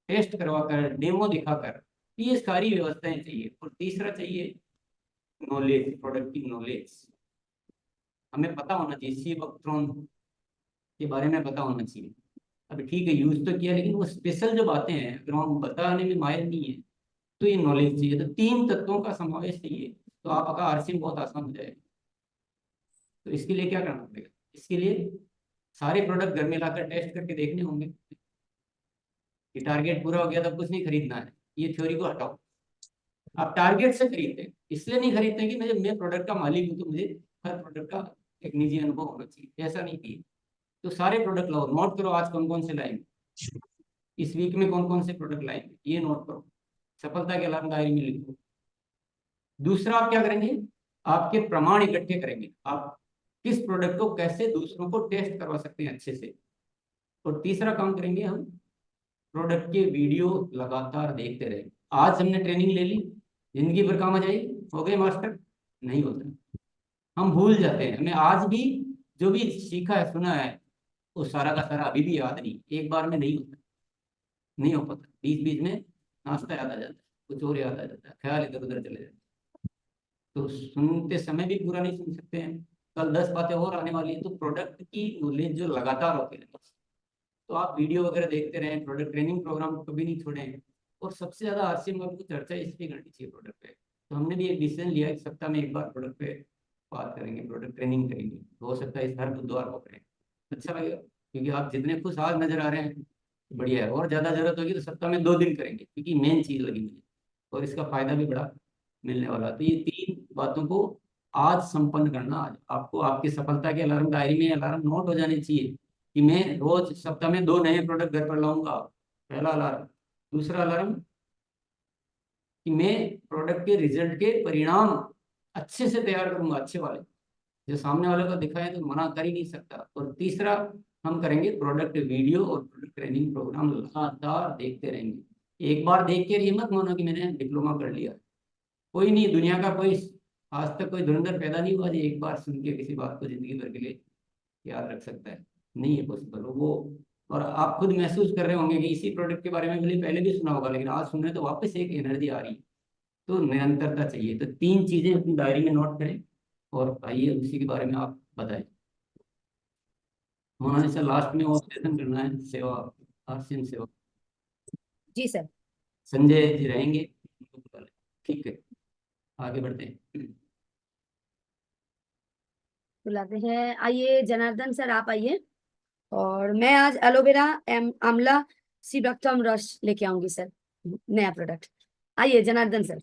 Speaker 3: टेस्ट करवाकर, डेमो दिखाकर। ये सारी व्यवस्थाएं चाहिए। और तीसरा चाहिए नॉलेज, प्रोडक्ट की नॉलेज। हमें पता होना चाहिए, सी बकथ्रोन के बारे में पता होना चाहिए। अभी ठीक है यूज तो किया, लेकिन वो स्पेशल जो बातें हैं अगर हम बताने में माहिर नहीं है, तो ये नॉलेज चाहिए। तो 3 तत्वों का समावेश चाहिए, तो आपका आरसीएम बहुत आसान हो जाएगा। तो इसके लिए क्या करना पड़ेगा? इसके लिए सारे प्रोडक्ट घर में लाकर टेस्ट करके देखने होंगे कि टारगेट पूरा हो गया तो कुछ नहीं खरीदना है। ये थ्योरी को हटाओ। आप टारगेट से खरीदते हैं, इसलिए नहीं खरीदते हैं कि मैं प्रोडक्ट का मालिक हूँ तो मुझे हर प्रोडक्ट का एक निजी अनुभव होना चाहिए, ऐसा नहीं किए। तो सारे प्रोडक्ट लाओ, नोट करो आज कौन कौन से लाएंगे, इस वीक में कौन कौन से प्रोडक्ट लाएंगे, ये नोट करो, सफलता के अलार्म डायरी में लिखो। दूसरा आप क्या करेंगे, आपके प्रमाण इकट्ठे करेंगे, आप किस प्रोडक्ट को कैसे दूसरों को टेस्ट करवा सकते हैं अच्छे से। और तीसरा काम करेंगे हम, प्रोडक्ट के वीडियो लगातार देखते रहेंगे। आज हमने ट्रेनिंग ले ली, जिंदगी भर काम आ जाएगी, हो गए मास्टर? नहीं होता, हम भूल जाते हैं। हमें आज भी जो भी सीखा है, सुना है, वो सारा का सारा अभी भी याद नहीं, एक बार में नहीं होता, नहीं हो पाता। बीच बीच में नाश्ता याद आ जाता है, कुछ और याद आ जाता है, ख्याल इधर उधर चले जाते हैं। तो सुनते समय भी पूरा नहीं सुन सकते हैं, कल 10 बातें और आने वाली है। तो प्रोडक्ट की नॉलेज जो लगातार होती है, तो आप वीडियो वगैरह देखते रहें, प्रोडक्ट ट्रेनिंग प्रोग्राम को कभी नहीं छोड़ें। और सबसे ज्यादा आरसीएम को चर्चा इसलिए करनी चाहिए प्रोडक्ट पे। तो हमने भी एक डिसीजन लिया कि सप्ताह में एक बार प्रोडक्ट पे बात करेंगे, प्रोडक्ट ट्रेनिंग करेंगे। तो हो सकता है इस हर बुधवार को करें, अच्छा लगेगा। क्योंकि आप जितने खुश आज नजर आ रहे हैं, बढ़िया है। और ज्यादा जरूरत होगी तो सप्ताह में 2 दिन करेंगे, क्योंकि मेन चीज लगी मुझे और इसका फायदा भी बड़ा मिलने वाला है। तो ये 3 बातों को आज संपन्न करना, आज आपको आपकी सफलता के अलार्म डायरी में अलार्म नोट हो जाने चाहिए कि मैं रोज सप्ताह में 2 नए प्रोडक्ट घर पर लाऊंगा, पहला अलार्म। दूसरा अलार्म कि मैं प्रोडक्ट के रिजल्ट के परिणाम अच्छे से तैयार करूंगा, अच्छे वाले जो सामने वाले को दिखाए तो मना कर ही नहीं सकता। और तीसरा हम करेंगे प्रोडक्ट वीडियो और प्रोडक्ट ट्रेनिंग प्रोग्राम लगातार देखते रहेंगे। एक बार देख के ये मत मानो कि मैंने डिप्लोमा कर लिया। कोई नहीं, दुनिया का कोई आज तक कोई धुरंधर पैदा नहीं हुआ जो एक बार सुन के किसी बात को जिंदगी भर के लिए याद रख सकता है। नहीं है पॉसिबल वो। और आप खुद महसूस कर रहे होंगे कि इसी प्रोडक्ट के बारे में भले पहले भी सुना होगा, लेकिन आज सुन रहे तो वापस एक एनर्जी आ रही है। तो निरंतरता चाहिए। तो 3 चीजें अपनी डायरी में नोट करें और आइए उसी के बारे में आप बताएं। मोनालिसा लास्ट में वो सेशन करना है, सेवा, आरसीएम सेवा।
Speaker 2: जी सर।
Speaker 3: संजय जी रहेंगे, उनको बुला लें। ठीक है, आगे बढ़ते हैं।
Speaker 2: बुलाते हैं, आइए जनार्दन सर आप आइए। और मैं आज एलोवेरा आंवला सीबैक्टम रस लेके आऊंगी सर, नया प्रोडक्ट। आइए जनार्दन सर।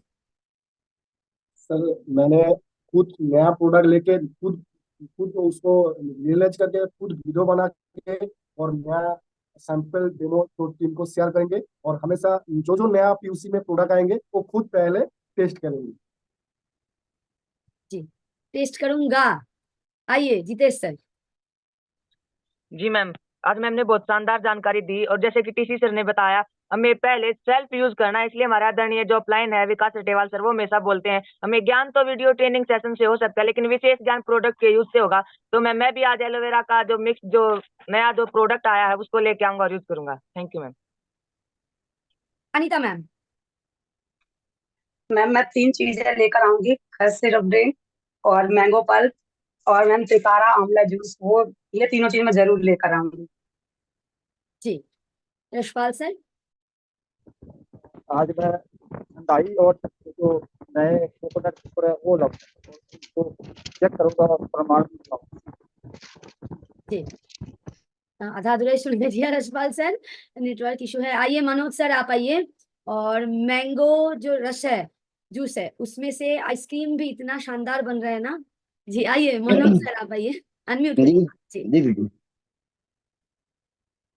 Speaker 4: सर मैंने खुद नया प्रोडक्ट लेके खुद खुद उसको रियलाइज करके खुद वीडियो बना के और नया सैंपल डेमो तो टीम को शेयर करेंगे। और हमेशा जो जो नया पीयूसी में प्रोडक्ट आएंगे वो खुद पहले टेस्ट करेंगे।
Speaker 2: जी टेस्ट करूंगा। आइए जितेश सर।
Speaker 5: जी मैम, आज मैम ने बहुत शानदार जानकारी दी। और जैसे कि टीसी सर ने बताया, हमें पहले सेल्फ यूज करना है। इसलिए हमारे आदरणीय जो अपलाइन है विकास अटेवाल सर, वो हमेशा बोलते हैं हमें ज्ञान तो वीडियो ट्रेनिंग सेशन से हो सकता है, लेकिन विशेष ज्ञान प्रोडक्ट के यूज से होगा। तो मैं भी आज एलोवेरा का जो मिक्स जो नया जो प्रोडक्ट आया है उसको लेके आऊंगा और यूज करूंगा। Thank you ma'am.
Speaker 2: Anita ma'am.
Speaker 6: Ma'am मैं 3 चीजें लेकर आऊंगी, खस सिरप ड्रिंक और मैंगो पल्प और मैम त्रिकारा आंवला जूस, वो ये तीनों चीज मैं जरूर लेकर आऊंगी।
Speaker 2: जी यशपाल सर।
Speaker 4: आज मैं ठंडाई और जो नए कोकोनट वो लाऊंगा, तो चेक करूंगा और प्रमाण भी लाऊंगा।
Speaker 2: जी आधा अधूरा सुन दिया यशपाल सर, नेटवर्क इशू है। आइए मनोज सर आप आइए। और मैंगो जो रस है, जूस है, उसमें से आइसक्रीम भी इतना शानदार बन रहा है ना। जी आइए मनोज सर आप आइए, अनम्यूट
Speaker 7: जी
Speaker 2: करिए। जी
Speaker 7: जी दीदी,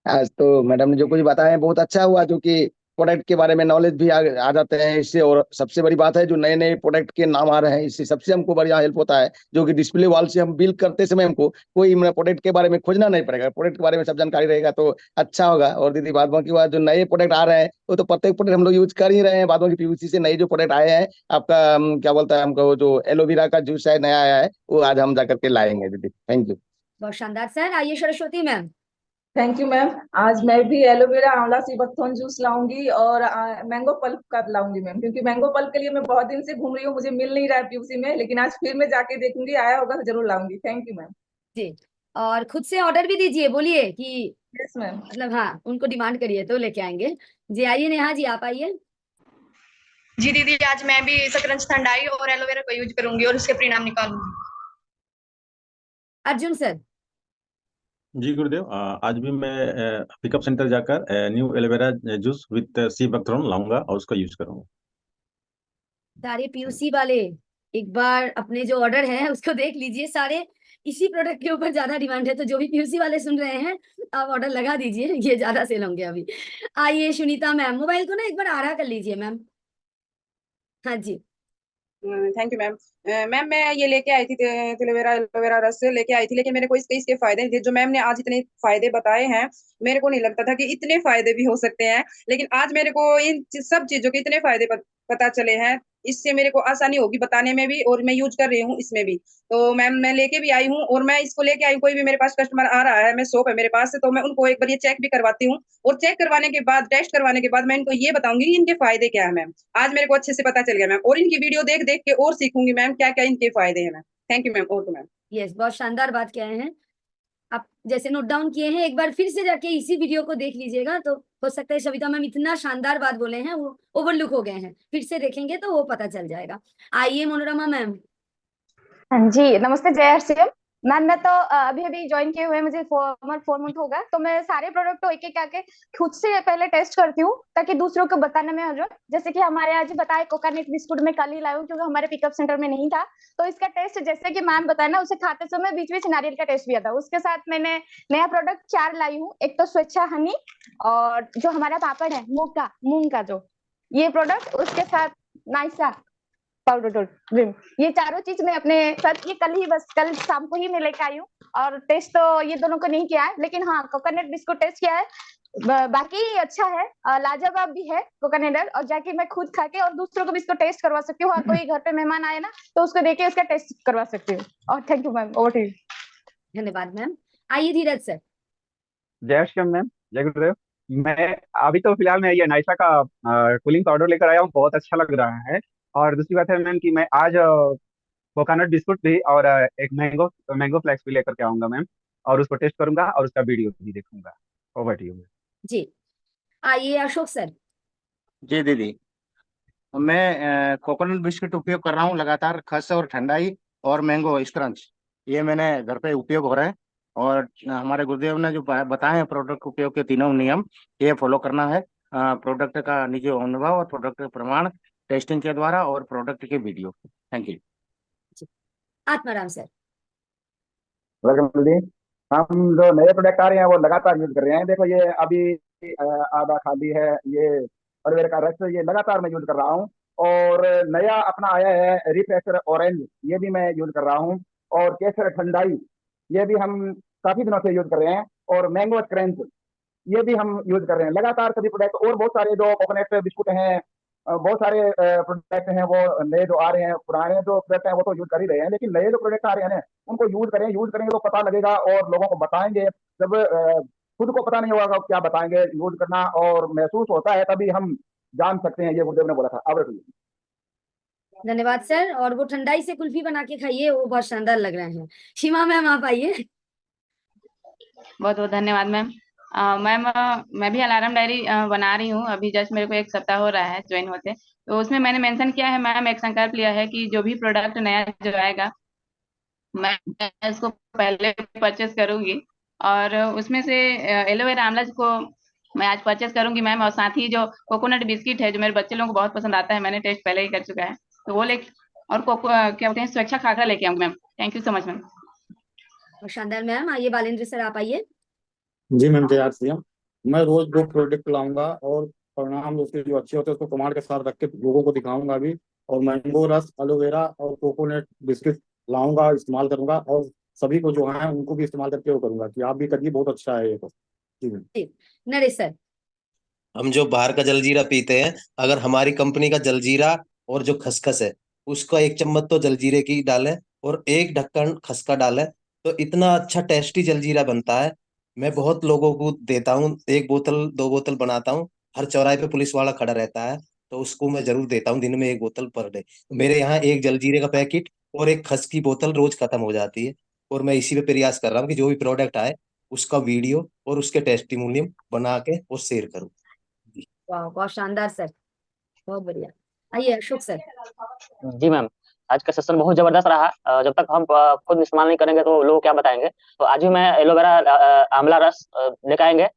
Speaker 7: आज तो मैडम ने जो कुछ बताया है बहुत अच्छा हुआ, जो कि प्रोडक्ट के बारे में नॉलेज भी आ जाते हैं इससे। और सबसे बड़ी बात है जो नए नए प्रोडक्ट के नाम आ रहे हैं, इससे सबसे हमको बढ़िया हेल्प होता है, जो कि डिस्प्ले वॉल से हम बिल करते समय हमको कोई प्रोडक्ट के बारे में खोजना नहीं पड़ेगा, प्रोडक्ट के बारे में सब जानकारी रहेगा तो अच्छा होगा। और दीदी बाद बाकी बात, जो नए प्रोडक्ट आ रहे हैं वो तो प्रत्येक प्रोडक्ट हम लोग यूज कर ही रहे हैं, बाद बाकी पीयूसी से नए जो प्रोडक्ट आए हैं आपका क्या बोलता है, हमको वो जो एलोवेरा का जूस है नया आया है, वो आज हम जाकर के लाएंगे दीदी। Thank you.
Speaker 2: बहुत शानदार सर। आइए Saraswati ma'am.
Speaker 8: Thank you ma'am. आज मैं भी एलोवेरा आंवला सीबकथॉर्न जूस लाऊंगी और मैंगो पल्प का लाऊंगी मैम, क्योंकि मैंगो पल्प के लिए मैं बहुत दिन से घूम रही हूँ, मुझे मिल नहीं रहा है पीयूसी में, लेकिन आज फिर मैं जाके देखूंगी, आया होगा तो जरूर लाऊंगी। Thank you ma'am.
Speaker 2: जी और खुद से ऑर्डर भी दीजिए, बोलिए कि
Speaker 8: यस मैम।
Speaker 2: मतलब हाँ उनको डिमांड करिए तो लेके आएंगे। जी आइए नेहा जी आप आइए।
Speaker 1: जी दीदी, आज मैं भी शकरकंद ठंडाई और एलोवेरा का यूज करूंगी और उसके परिणाम निकालूंगी।
Speaker 2: अर्जुन सर।
Speaker 9: जी गुरुदेव, आज भी मैं पिकअप सेंटर जाकर new aloe vera juice with sea buckthorn लाऊंगा और उसका यूज करूंगा।
Speaker 2: सारे पीयूसी वाले एक बार अपने जो ऑर्डर है उसको देख लीजिए, सारे इसी प्रोडक्ट के ऊपर ज्यादा डिमांड है, तो जो भी पीयूसी वाले सुन रहे हैं आप ऑर्डर लगा दीजिए, ये ज्यादा सेल होंगे अभी। आइए सुनीता मैम, मोबाइल को ना एक बार आड़ा कर लीजिए मैम। हाँ जी।
Speaker 10: Thank you ma'am. मैम मैं ये लेके आई थी एलोवेरा एलोवेरा रस लेके आई थी, लेकिन मेरे को इसके फायदे नहीं थे जो मैम ने आज इतने फायदे बताए हैं। मेरे को नहीं लगता था कि इतने फायदे भी हो सकते हैं, लेकिन आज मेरे को इन सब चीजों के इतने फायदे पता चले हैं। इससे मेरे को आसानी होगी बताने में भी, और मैं यूज कर रही हूँ इसमें भी। तो मैम मैं लेके भी आई हूँ, और मैं इसको लेके आई हूँ, कोई भी मेरे पास कस्टमर आ रहा है, मैं शॉप है मेरे पास से, तो मैं उनको एक बार ये चेक भी करवाती हूँ, और चेक करवाने के बाद, टेस्ट करवाने के बाद मैं इनको ये बताऊंगी कि इनके फायदे क्या है मैम। आज मेरे को अच्छे से पता चल गया मैम, और इनकी वीडियो देख देख के और सीखूंगी मैम क्या क्या इनके फायदे हैं मैम। Thank you ma'am. और तो मैम
Speaker 2: यस बहुत शानदार बात कहे हैं आप, जैसे नोट डाउन किए हैं एक बार फिर से जाके इसी वीडियो को देख लीजिएगा, तो हो सकता है सविता मैम इतना शानदार बात बोले हैं वो ओवरलुक हो गए हैं, फिर से देखेंगे तो वो पता चल जाएगा। आइए मनोरमा मैम।
Speaker 11: हाँ जी नमस्ते जय हर्षियम मैम। मैं तो अभी अभी ज्वाइन किए हुए मुझे 4 मंथ होगा, तो मैं सारे प्रोडक्ट को एक एक आके खुद से पहले टेस्ट करती हूँ ताकि दूसरों को बताने में हो जाए। जैसे कि हमारे आज बताया कोकोनट बिस्कुट में कल ही लाई हूँ क्योंकि हमारे पिकअप सेंटर में नहीं था, तो इसका टेस्ट जैसे कि मैम बताया ना, उसे खाते समय बीच बीच नारियल का टेस्ट भी आता है। उसके साथ मैंने नया प्रोडक्ट 4 लाई हूँ, एक तो स्वेच्छा हनी और जो हमारा पापड़ है मूंग का जो ये प्रोडक्ट, उसके साथ नाइसा पाउडर विम, ये चारों चीज मैं अपने साथ ये कल शाम को ही मैं लेकर आई हूँ। और टेस्ट तो ये दोनों को नहीं किया है, लेकिन हाँ कोकोनट बिस्कुट टेस्ट किया है, बाकी अच्छा है, लाजवाब भी है कोकोनट। और जाके मैं खुद खा के और दूसरों को भी इसको टेस्ट करवा सकती हूँ, और कोई घर पे मेहमान आए ना तो उसको देके उसका टेस्ट करवा सकती हूँ। और thank you ma'am, over to you.
Speaker 2: धन्यवाद मैम। आइए धीरज सर।
Speaker 12: जय श्याम मैम, जय गुरुदेव। मैं अभी तो फिलहाल मैं ये नाइसा का कूलिंग पाउडर लेकर आया हूँ, बहुत अच्छा लग रहा है। और दूसरी बात है मैम कि मैं आज कोकोनट बिस्कुट भी और एक मैंगो फ्लेक्स भी लेकर के आऊंगा मैम, और उसको टेस्ट करूंगा और उसका वीडियो भी देखूंगा। Over to you.
Speaker 2: जी आइए अशोक सर।
Speaker 13: जी दीदी, मैं कोकोनट बिस्किट उपयोग कर रहा हूँ लगातार, खस और ठंडाई और मैंगो स्क्रंच, ये मैंने घर पे उपयोग हो रहा है। और हमारे गुरुदेव ने जो बताए हैं प्रोडक्ट उपयोग के तीनों नियम, ये फॉलो करना है। प्रोडक्ट का निजी अनुभव और प्रोडक्ट के प्रमाण टेस्टिंग के द्वारा और प्रोडक्ट के video. Thank you.
Speaker 2: Atmaram sir.
Speaker 14: Welcome दीदी। हम जो नए प्रोडक्ट आ रहे हैं वो लगातार यूज कर रहे हैं। देखो ये अभी आधा खाली है, ये एलोवेरा का रस ये लगातार मैं यूज कर रहा हूँ। और नया अपना आया है रिफ्रेशर ऑरेंज, ये भी मैं यूज कर रहा हूँ। और केसर ठंडाई ये भी हम काफी दिनों से यूज कर रहे हैं। और मैंगो क्रंच ये भी हम यूज कर रहे हैं लगातार सभी प्रोडक्ट। और बहुत सारे जो कोकोनट बिस्कुट हैं, बहुत सारे प्रोडक्ट हैं वो नए जो आ रहे हैं, पुराने जो प्रोडक्ट हैं वो तो यूज कर ही रहे हैं, लेकिन नए जो प्रोडक्ट आ रहे हैं ना उनको यूज करेंगे तो पता लगेगा और लोगों को बताएंगे। जब खुद को पता नहीं होगा क्या बताएंगे, यूज करना और महसूस होता है तभी हम जान सकते हैं, ये गुरुदेव ने बोला था। अब रखिए।
Speaker 2: धन्यवाद सर। और वो ठंडाई से कुल्फी बना के खाइए, वो बहुत शानदार लग रहे हैं। सीमा मैम आप आइए।
Speaker 15: बहुत बहुत धन्यवाद मैम। मैम मैं भी अलार्म डायरी बना रही हूँ, अभी जस्ट मेरे को 1 सप्ताह हो रहा है ज्वाइन होते। तो उसमें मैंने मेंशन किया है मैम, एक संकल्प लिया है कि जो भी प्रोडक्ट नया जो आएगा मैं इसको पहले परचेस करूंगी। और उसमें से एलोवेरा आंवला को मैं आज परचेस करूंगी मैम। और साथ ही जो कोकोनट बिस्किट है जो मेरे बच्चे लोगों को बहुत पसंद आता है, मैंने टेस्ट पहले ही कर चुका है, तो वो ले और क्या बोलते हैं स्वेच्छा खाखरा लेके आऊंगी ma'am. Thank you so much ma'am.
Speaker 2: शानदार मैम। आइए बालेंद्र सर आप आइए।
Speaker 16: जी मैम, जय श्री राम। मैं रोज 2 प्रोडक्ट लाऊंगा और परिणाम उसके जो अच्छे होते हैं उसको प्रमाण के साथ रख के लोगों को दिखाऊंगा भी। और मैंगो रस, एलोवेरा और कोकोनट बिस्किट लाऊंगा, इस्तेमाल करूंगा और सभी को जो है उनको भी इस्तेमाल करके वो करूंगा कि आप भी करिए, बहुत अच्छा है ये तो। जी मैम।
Speaker 2: नरेश सर।
Speaker 17: हम जो बाहर का जलजीरा पीते हैं, अगर हमारी कंपनी का जलजीरा और जो खसखस है उसका 1 चम्मच तो जलजीरे की डालें और 1 ढक्कन खसका डालें, तो इतना अच्छा टेस्टी जलजीरा बनता है। मैं बहुत लोगों को देता हूँ, 1 बोतल 2 बोतल बनाता हूँ। हर चौराहे पे पुलिस वाला खड़ा रहता है तो उसको मैं जरूर देता हूँ, दिन में 1 बोतल पर डे। मेरे यहाँ 1 जलजीरे का पैकेट और 1 खस की बोतल रोज खत्म हो जाती है। और मैं इसी पे प्रयास कर रहा हूँ कि जो भी प्रोडक्ट आए उसका वीडियो और उसके टेस्टिमोनियम बना के और शेयर करूँ।
Speaker 2: वाह बहुत शानदार सर, बहुत बढ़िया। आइए अशोक सर।
Speaker 18: जी मैम, आज का सेशन बहुत जबरदस्त रहा। जब तक हम खुद इस्तेमाल नहीं करेंगे तो लोग क्या बताएंगे। तो आज भी मैं एलोवेरा आंवला रस लेकर आएंगे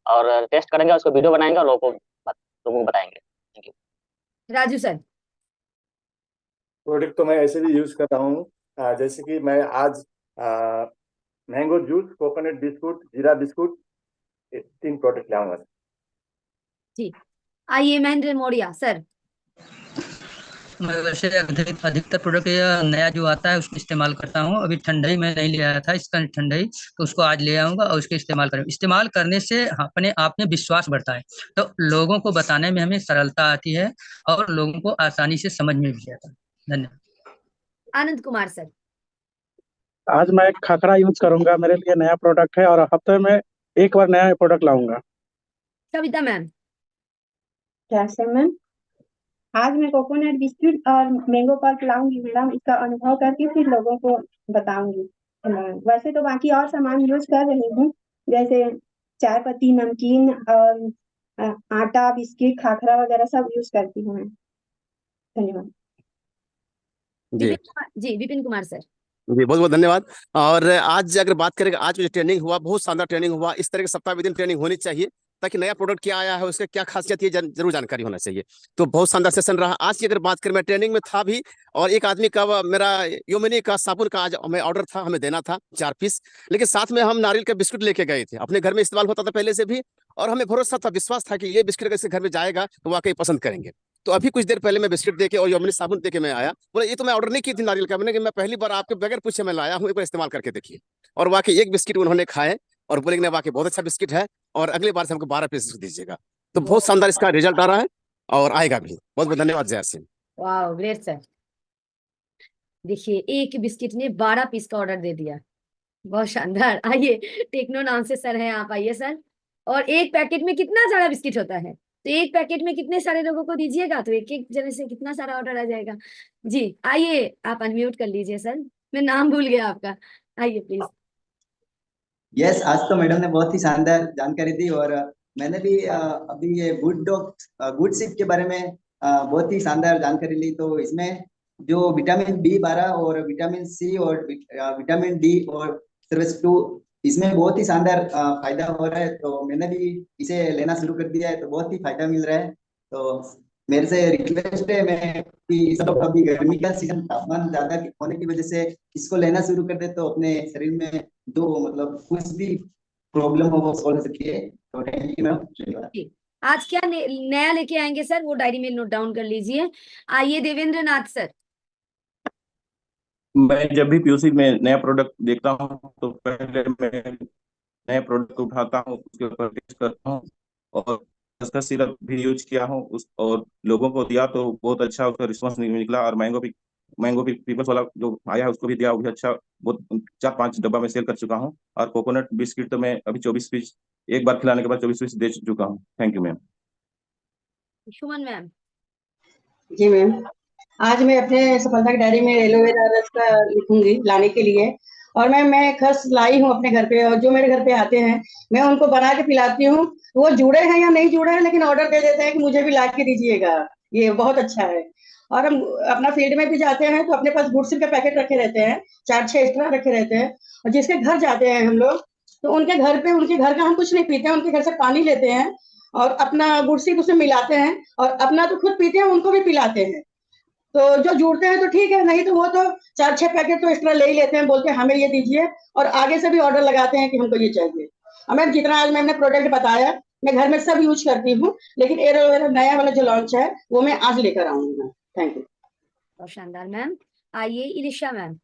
Speaker 18: और टेस्ट करेंगे, उसको वीडियो बनाएंगे और लोगों को बताएंगे। Thank you.
Speaker 2: Raju sir.
Speaker 19: Product तो मैं ऐसे भी यूज कर रहा हूँ, जैसे कि मैं आज मैंगो जूस, कोकोनट बिस्कुट, जीरा बिस्कुट, 3 प्रोडक्ट लाऊंगा।
Speaker 2: जी आइए महेंद्र मौर्य सर।
Speaker 20: मैं वैसे अधिकतर प्रोडक्ट ये नया जो आता है उसको इस्तेमाल करता हूँ। अभी ठंडाई मैं नहीं ले आया था, इसका ठंडाई तो उसको आज ले आऊंगा और उसके इस्तेमाल करूँ। इस्तेमाल करने से अपने आप में विश्वास बढ़ता है, तो लोगों को बताने में हमें सरलता आती है और लोगों को आसानी से समझ में भी आता है। धन्यवाद।
Speaker 2: आनंद कुमार सर।
Speaker 21: आज मैं खाखरा यूज करूंगा, मेरे लिए नया प्रोडक्ट है और हफ्ते में 1 बार नया प्रोडक्ट लाऊंगा।
Speaker 2: कविता मैम।
Speaker 22: क्या सर मैम, आज मैं कोकोनट बिस्किट और मैंगो पल्प लाऊंगी मैडम, इसका अनुभव करके फिर लोगों को बताऊंगी। वैसे तो बाकी और सामान यूज कर रही हूँ, जैसे चाय पत्ती, नमकीन और आटा, बिस्किट, खाखरा वगैरह सब यूज करती हूँ मैं। धन्यवाद।
Speaker 2: जी विपिन कुमार सर।
Speaker 23: जी बहुत बहुत धन्यवाद। और आज अगर बात करें, आज जो ट्रेनिंग हुआ बहुत शानदार ट्रेनिंग हुआ। इस तरह के सप्ताह विदिन ट्रेनिंग होनी चाहिए ताकि नया प्रोडक्ट क्या आया है, उसका क्या खासियत है, जरूर जानकारी होना चाहिए। तो बहुत शानदार सेशन रहा। आज की अगर बात करें, मैं ट्रेनिंग में था भी और एक आदमी का मेरा योमिनी का साबुन का आज हमें ऑर्डर था, हमें देना था 4 पीस। लेकिन साथ में हम नारियल का बिस्कुट लेके गए थे, अपने घर में इस्तेमाल होता था पहले से भी, और हमें भरोसा था, विश्वास था कि ये बिस्किट अगर घर में जाएगा तो वाकई पसंद करेंगे। तो अभी कुछ देर पहले मैं बिस्किट देके और योमिनी साबुन देके मैं आया, बोले ये तो मैं ऑर्डर नहीं की थी नारियल का, मैंने कि मैं पहली बार आपके बगैर पूछे मैं लाया हूँ, एक बार इस्तेमाल करके देखिए। और वाकई 1 बिस्किट उन्होंने खाए और बोले कि वाकई बहुत अच्छा बिस्किट है और अगली बार से हमको 12 पीस दीजिएगा। तो बहुत शानदार इसका रिजल्ट आ रहा है और आएगा भी। बहुत बहुत धन्यवाद जय सिंह।
Speaker 2: वाह ग्रेट सर। देखिए 1 बिस्किट ने 12 पीस का ऑर्डर दे दिया, बहुत शानदार। आइए टेक्नो नाम से सर हैं, आप आइए सर। और 1 पैकेट में कितना सारा बिस्किट होता है, तो 1 पैकेट में कितने सारे लोगों को दीजिएगा तो एक जने से कितना सारा ऑर्डर आ जाएगा। जी आइए आप अनम्यूट कर लीजिए सर, मैं नाम भूल गया आपका, आइए प्लीज।
Speaker 24: यस, आज तो मैडम ने बहुत ही शानदार जानकारी दी और मैंने भी अभी ये गुड सिप के बारे में बहुत ही शानदार जानकारी ली। तो इसमें जो विटामिन B12 और विटामिन C और विटामिन D और सर्विस 2, इसमें बहुत ही शानदार फायदा हो रहा है। तो मैंने भी इसे लेना शुरू कर दिया है, तो बहुत ही फायदा मिल रहा है। तो मेरे से रिक्वेस्ट है मैं कि सब अभी गर्मी का सीजन, तापमान ज्यादा होने की वजह से इसको लेना शुरू कर दे तो अपने शरीर में जो मतलब कुछ भी प्रॉब्लम हो वो सॉल्व हो सकती है। तो थैंक यू मैम।
Speaker 2: आज क्या नया लेके आएंगे सर, वो डायरी में नोट डाउन कर लीजिए। आइए देवेंद्र नाथ सर।
Speaker 9: मैं जब भी पीयूसी में नया प्रोडक्ट देखता हूँ तो पहले मैं नए प्रोडक्ट उठाता हूँ, उसके ऊपर टेस्ट करता हूँ और उसका सिरप भी यूज किया हूँ उस और लोगों को दिया तो बहुत अच्छा उसका रिस्पांस निकला। और मैंगो पीपल्स वाला जो आया है उसको भी दिया, वो भी अच्छा, बहुत 4-5 डब्बा में सेल कर चुका हूँ। और कोकोनट बिस्किट तो मैं अभी 24 पीस एक बार खिलाने के बाद 24 पीस दे चुका हूँ। Thank you ma'am.
Speaker 2: Suman ma'am.
Speaker 3: जी मैम, आज मैं अपने सफलता की डायरी में एलोवेरा रस का लिखूंगी लाने के लिए। और मैं खस लाई हूँ अपने घर पे, और जो मेरे घर पे आते हैं मैं उनको बना के पिलाती हूँ। वो जुड़े हैं या नहीं जुड़े हैं, लेकिन ऑर्डर दे देते हैं कि मुझे भी ला के दीजिएगा। ये बहुत अच्छा है। और हम अपना फील्ड में भी जाते हैं तो अपने पास गुड़ सिर्फ के पैकेट रखे रहते हैं, 4-6 एक्स्ट्रा रखे रहते हैं। और जिसके घर जाते हैं हम लोग, तो उनके घर का हम कुछ नहीं पीते हैं, उनके घर से पानी लेते हैं और अपना गुड़ सिर्फ उसमें मिलाते हैं, और अपना तो खुद पीते हैं, उनको भी पिलाते हैं। तो जो जुड़ते हैं तो ठीक है, नहीं तो वो तो 4-6 पैकेट तो एक्स्ट्रा ले ही लेते हैं, बोलते हैं हमें ये दीजिए, और आगे से भी ऑर्डर लगाते हैं कि हमको ये चाहिए। और मैम, जितना आज मैंने प्रोडक्ट बताया मैं घर में सब यूज करती हूँ, लेकिन एलोवेरा नया वाला जो लॉन्च है वो मैं आज लेकर आऊंगी। Thank you.
Speaker 2: बहुत शानदार मैम। आइए इलिशा मैम।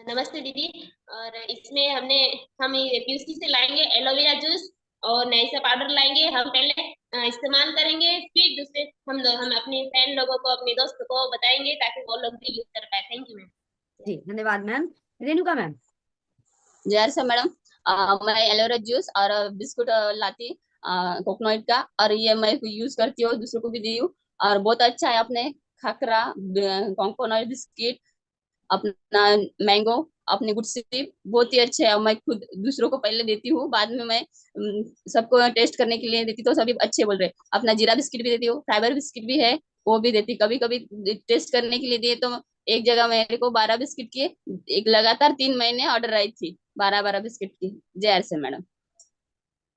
Speaker 4: नमस्ते दीदी। और इसमें हम पीयूसी से लाएंगे एलोवेरा जूस और नाइसा पाउडर लाएंगे। हम पहले इस्तेमाल करेंगे, फिर दूसरे हम अपने फ्रेंड लोगों को, अपने दोस्तों को बताएंगे ताकि वो लोग भी यूज कर पाए। Thank you ma'am.
Speaker 2: जी धन्यवाद मैम। रेणुका मैम।
Speaker 5: जय सर मैडम, मैं एलोवेरा जूस और बिस्कुट लाती कोकोनट का, और ये मैं यूज करती हूँ, दूसरों को भी दी हूँ, और बहुत अच्छा है। अपने खाकरा, कोकोनट बिस्किट, अपना मैंगो, अपने गुड सिप बहुत ही अच्छे है। मैं खुद दूसरों को पहले देती हूँ, बाद में मैं सबको टेस्ट करने के लिए देती, तो सभी अच्छे बोल रहे। अपना जीरा बिस्किट भी देती हूँ, फाइबर बिस्किट भी है, वो भी देती। कभी कभी टेस्ट करने के लिए दिए तो एक जगह मेरे को 12 बिस्किट की एक लगातार 3 महीने ऑर्डर आई थी, 12 बिस्किट की। जय से मैडम।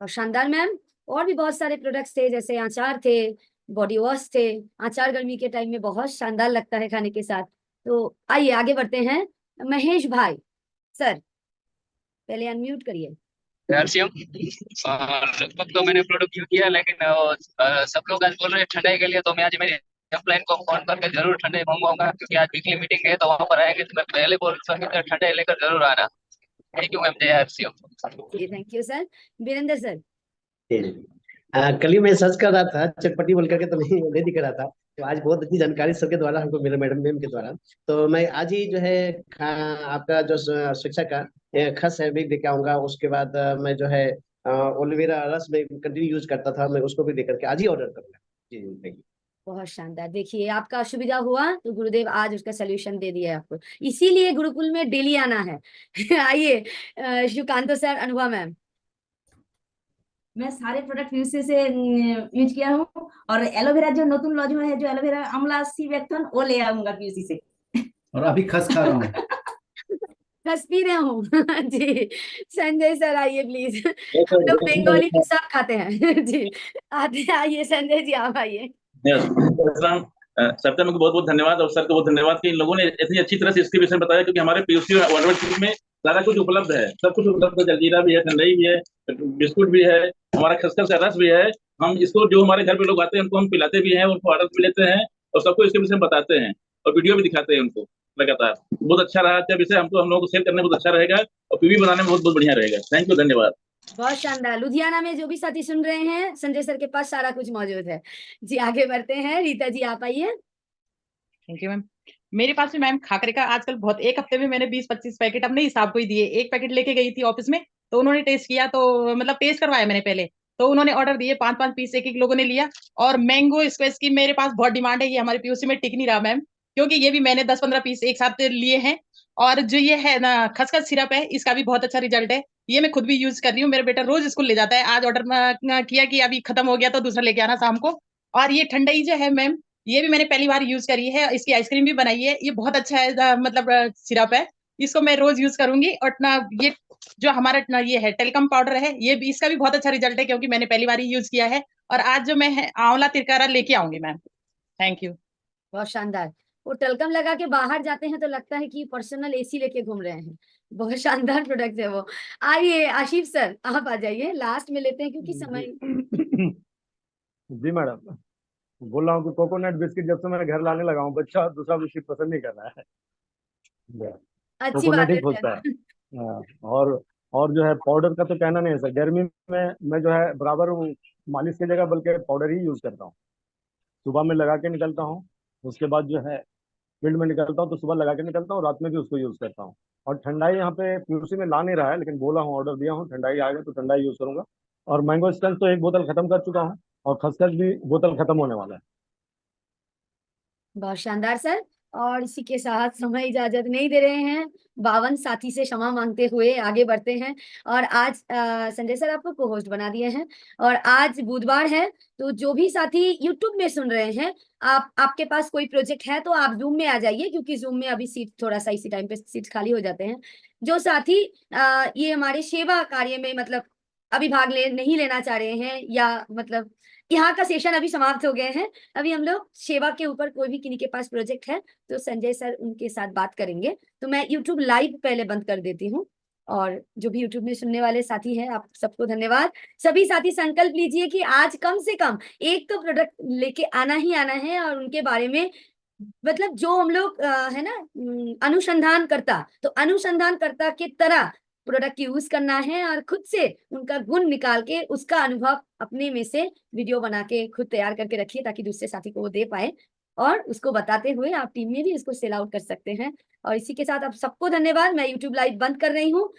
Speaker 2: और शानदार मैम। और भी बहुत सारे प्रोडक्ट्स थे, जैसे अचार थे, बॉडी वॉश थे। अचार गर्मी के टाइम में बहुत शानदार लगता है खाने के साथ। तो आइए आगे बढ़ते हैं। महेश भाई सर, पहले अनम्यूट करिए।
Speaker 6: लगभग तो मैंने प्रोडक्ट यूज किया, लेकिन सब लोग आज बोल रहे हैं ठंडाई के लिए, तो मैं आज मेरी अपलाइन को फोन करके जरूर ठंडाई मंगवाऊंगा, क्योंकि आज वीकली मीटिंग है, तो वहां पर आएंगे तो मैं पहले बोल रहा हूँ ठंडाई लेकर जरूर आना। Thank you ma'am. जय हरसियम।
Speaker 2: Thank you sir. Virendra sir.
Speaker 25: कल ही मैं सर्च कर रहा था, चटपटी बोल करके, तो नहीं दिख रहा था। तो आज बहुत अच्छी जानकारी सबके द्वारा हमको मेरे मैडम मैम के द्वारा, तो मैं आज ही जो है आपका जो शिक्षा का खस है भी लेके आऊंगा। उसके बाद मैं जो है एलोवेरा रस में कंटिन्यू यूज करता था, मैं उसको भी लेकर के आज ही ऑर्डर करूंगा। जी थैंक यू।
Speaker 2: बहुत शानदार। देखिए आपका असुविधा हुआ तो गुरुदेव आज उसका सोल्यूशन दे दिया है आपको, इसीलिए गुरुकुल में डेली आना है। आइए शिवकांत सर, अनुभा मैम।
Speaker 26: मैं सारे प्रोडक्ट पीयूसी से यूज किया हूँ, और एलोवेरा जो नतून लॉन्च हुआ है, जो एलोवेरा आंवला सीवेक्टन, वो ले आऊंगा पीयूसी से।
Speaker 27: और अभी खस खा रहा हूँ।
Speaker 2: खस पी रहे हूँ। जी संजय सर आइए प्लीज। हम लोग बंगाली के साथ खाते हैं। जी आइए संजय जी, आप आइए।
Speaker 28: सप्ताह में बहुत बहुत धन्यवाद, और सर को बहुत धन्यवाद कि इन लोगों ने इतनी अच्छी तरह से इसके विषय में बताया, क्योंकि हमारे पीयूसी में सारा कुछ उपलब्ध है, सब कुछ उपलब्ध है। जलजीरा भी है, ठंडाई भी है, बिस्कुट भी है, हमारा खसखस का रस भी है। हम इसको जो हमारे घर पे लोग आते हैं उनको हम पिलाते भी हैं, उनको ऑर्डर भी लेते हैं, और सबको इसके विषय में बताते हैं, और वीडियो भी दिखाते हैं उनको लगातार। बहुत अच्छा रहा अच्छा विषय, हमको हम लोगों को शेयर करने में बहुत अच्छा रहेगा, और पीवी बनाने में बहुत बहुत बढ़िया रहेगा। थैंक यू, धन्यवाद।
Speaker 2: बहुत शानदार। लुधियाना में जो भी साथी सुन रहे हैं, संजय सर के पास सारा कुछ मौजूद है। जी आगे बढ़ते हैं। रीता जी आप आइए।
Speaker 29: Thank you ma'am. मेरे पास भी मैम खाकरे का आजकल बहुत, एक हफ्ते में मैंने 20-25 पैकेट अपने हिसाब को ही दिए। एक पैकेट लेके गई थी ऑफिस में, तो उन्होंने टेस्ट किया, तो मतलब टेस्ट करवाया मैंने पहले, तो उन्होंने ऑर्डर दिए 5-5 पीस, एक लोगों ने लिया। और मैंगो स्क्वेश की मेरे पास बहुत डिमांड है, ये हमारे पीयूसी में टिक नहीं रहा मैम, क्योंकि ये भी मैंने 10-15 पीस एक साथ लिए हैं। और जो ये है ना खसखस सिरप है, इसका भी बहुत अच्छा रिजल्ट है, ये मैं खुद भी यूज कर रही हूँ। मेरा बेटा रोज स्कूल ले जाता है। आज ऑर्डर किया कि अभी खत्म हो गया तो दूसरा लेके आना शाम को। और ये ठंडाई जो है मैम, ये भी मैंने पहली बार यूज करी है, इसकी आइसक्रीम भी बनाई है। ये बहुत अच्छा है, मतलब सिरप है, इसको मैं रोज यूज करूंगी। और ये जो हमारा ये है टेलकम पाउडर है, ये भी, इसका भी बहुत अच्छा रिजल्ट है, क्योंकि मैंने पहली बार ही यूज किया है। और आज जो मैं आंवला तिरकारा लेके आऊंगी मैम। Thank you.
Speaker 2: बहुत शानदार। वो टलकम लगा के बाहर जाते हैं तो लगता है कि पर्सनल एसी लेके घूम रहे हैं। बहुत शानदार प्रोडक्ट है वो। आइए आशिफ सर आप आ जाइए, लास्ट में लेते हैं क्योंकि समय।
Speaker 30: जी मैडम, बोल रहा हूँ कि कोकोनट बिस्किट जब से मैं घर लाने लगा हूँ, बच्चा दूसरा बिस्किट पसंद नहीं कर रहा है,
Speaker 2: अच्छी बात
Speaker 30: कोकोनट ही
Speaker 2: है
Speaker 30: खोजता है। हाँ, और जो है पाउडर का तो कहना नहीं है सर। गर्मी में मैं जो है बराबर मालिश की जगह बल्कि पाउडर ही यूज करता हूँ। सुबह में लगा के निकलता हूँ, उसके बाद जो है फील्ड में निकलता हूँ तो सुबह लगा के निकलता हूँ, रात में भी उसको यूज करता हूँ। और ठंडाई यहाँ पे पीयूसी में ला नहीं रहा है, लेकिन बोला हूँ, ऑर्डर दिया हूँ, ठंडाई आएगा तो ठंडाई यूज करूंगा। और मैंगो स्टंस तो एक बोतल खत्म कर चुका हूँ, और खसखस भी बोतल खत्म होने वाला है।
Speaker 2: बहुत शानदार सर। और इसी के साथ समय इजाजत नहीं दे रहे हैं, 52 साथी से क्षमा मांगते हुए आगे बढ़ते हैं। और आज संजय सर आपको को होस्ट बना दिए हैं, और आज बुधवार है, तो जो भी साथी यूट्यूब में सुन रहे हैं, आपके पास कोई प्रोजेक्ट है तो आप जूम में आ जाइए, क्योंकि जूम में अभी सीट थोड़ा सा इसी टाइम पे सीट खाली हो जाते हैं। जो साथी ये हमारे सेवा कार्य में मतलब अभी भाग नहीं लेना चाह रहे हैं, या मतलब यहाँ का सेशन अभी समाप्त हो गए हैं, अभी हम लोग सेवा के ऊपर कोई भी किन्हीं के पास प्रोजेक्ट है तो संजय सर उनके साथ बात करेंगे। तो मैं यूट्यूब लाइव पहले बंद कर देती हूँ। और जो भी यूट्यूब में सुनने वाले साथी हैं, आप सबको धन्यवाद। सभी साथी संकल्प लीजिए कि आज कम से कम एक तो प्रोडक्ट लेके आना ही आना है, और उनके बारे में मतलब जो हम लोग है ना अनुसंधानकर्ता, तो अनुसंधानकर्ता की तरह प्रोडक्ट यूज करना है, और खुद से उनका गुण निकाल के उसका अनुभव अपने में से वीडियो बना के खुद तैयार करके रखिए, ताकि दूसरे साथी को वो दे पाए, और उसको बताते हुए आप टीम में भी इसको सेल आउट कर सकते हैं। और इसी के साथ आप सबको धन्यवाद। मैं यूट्यूब लाइव बंद कर रही हूँ।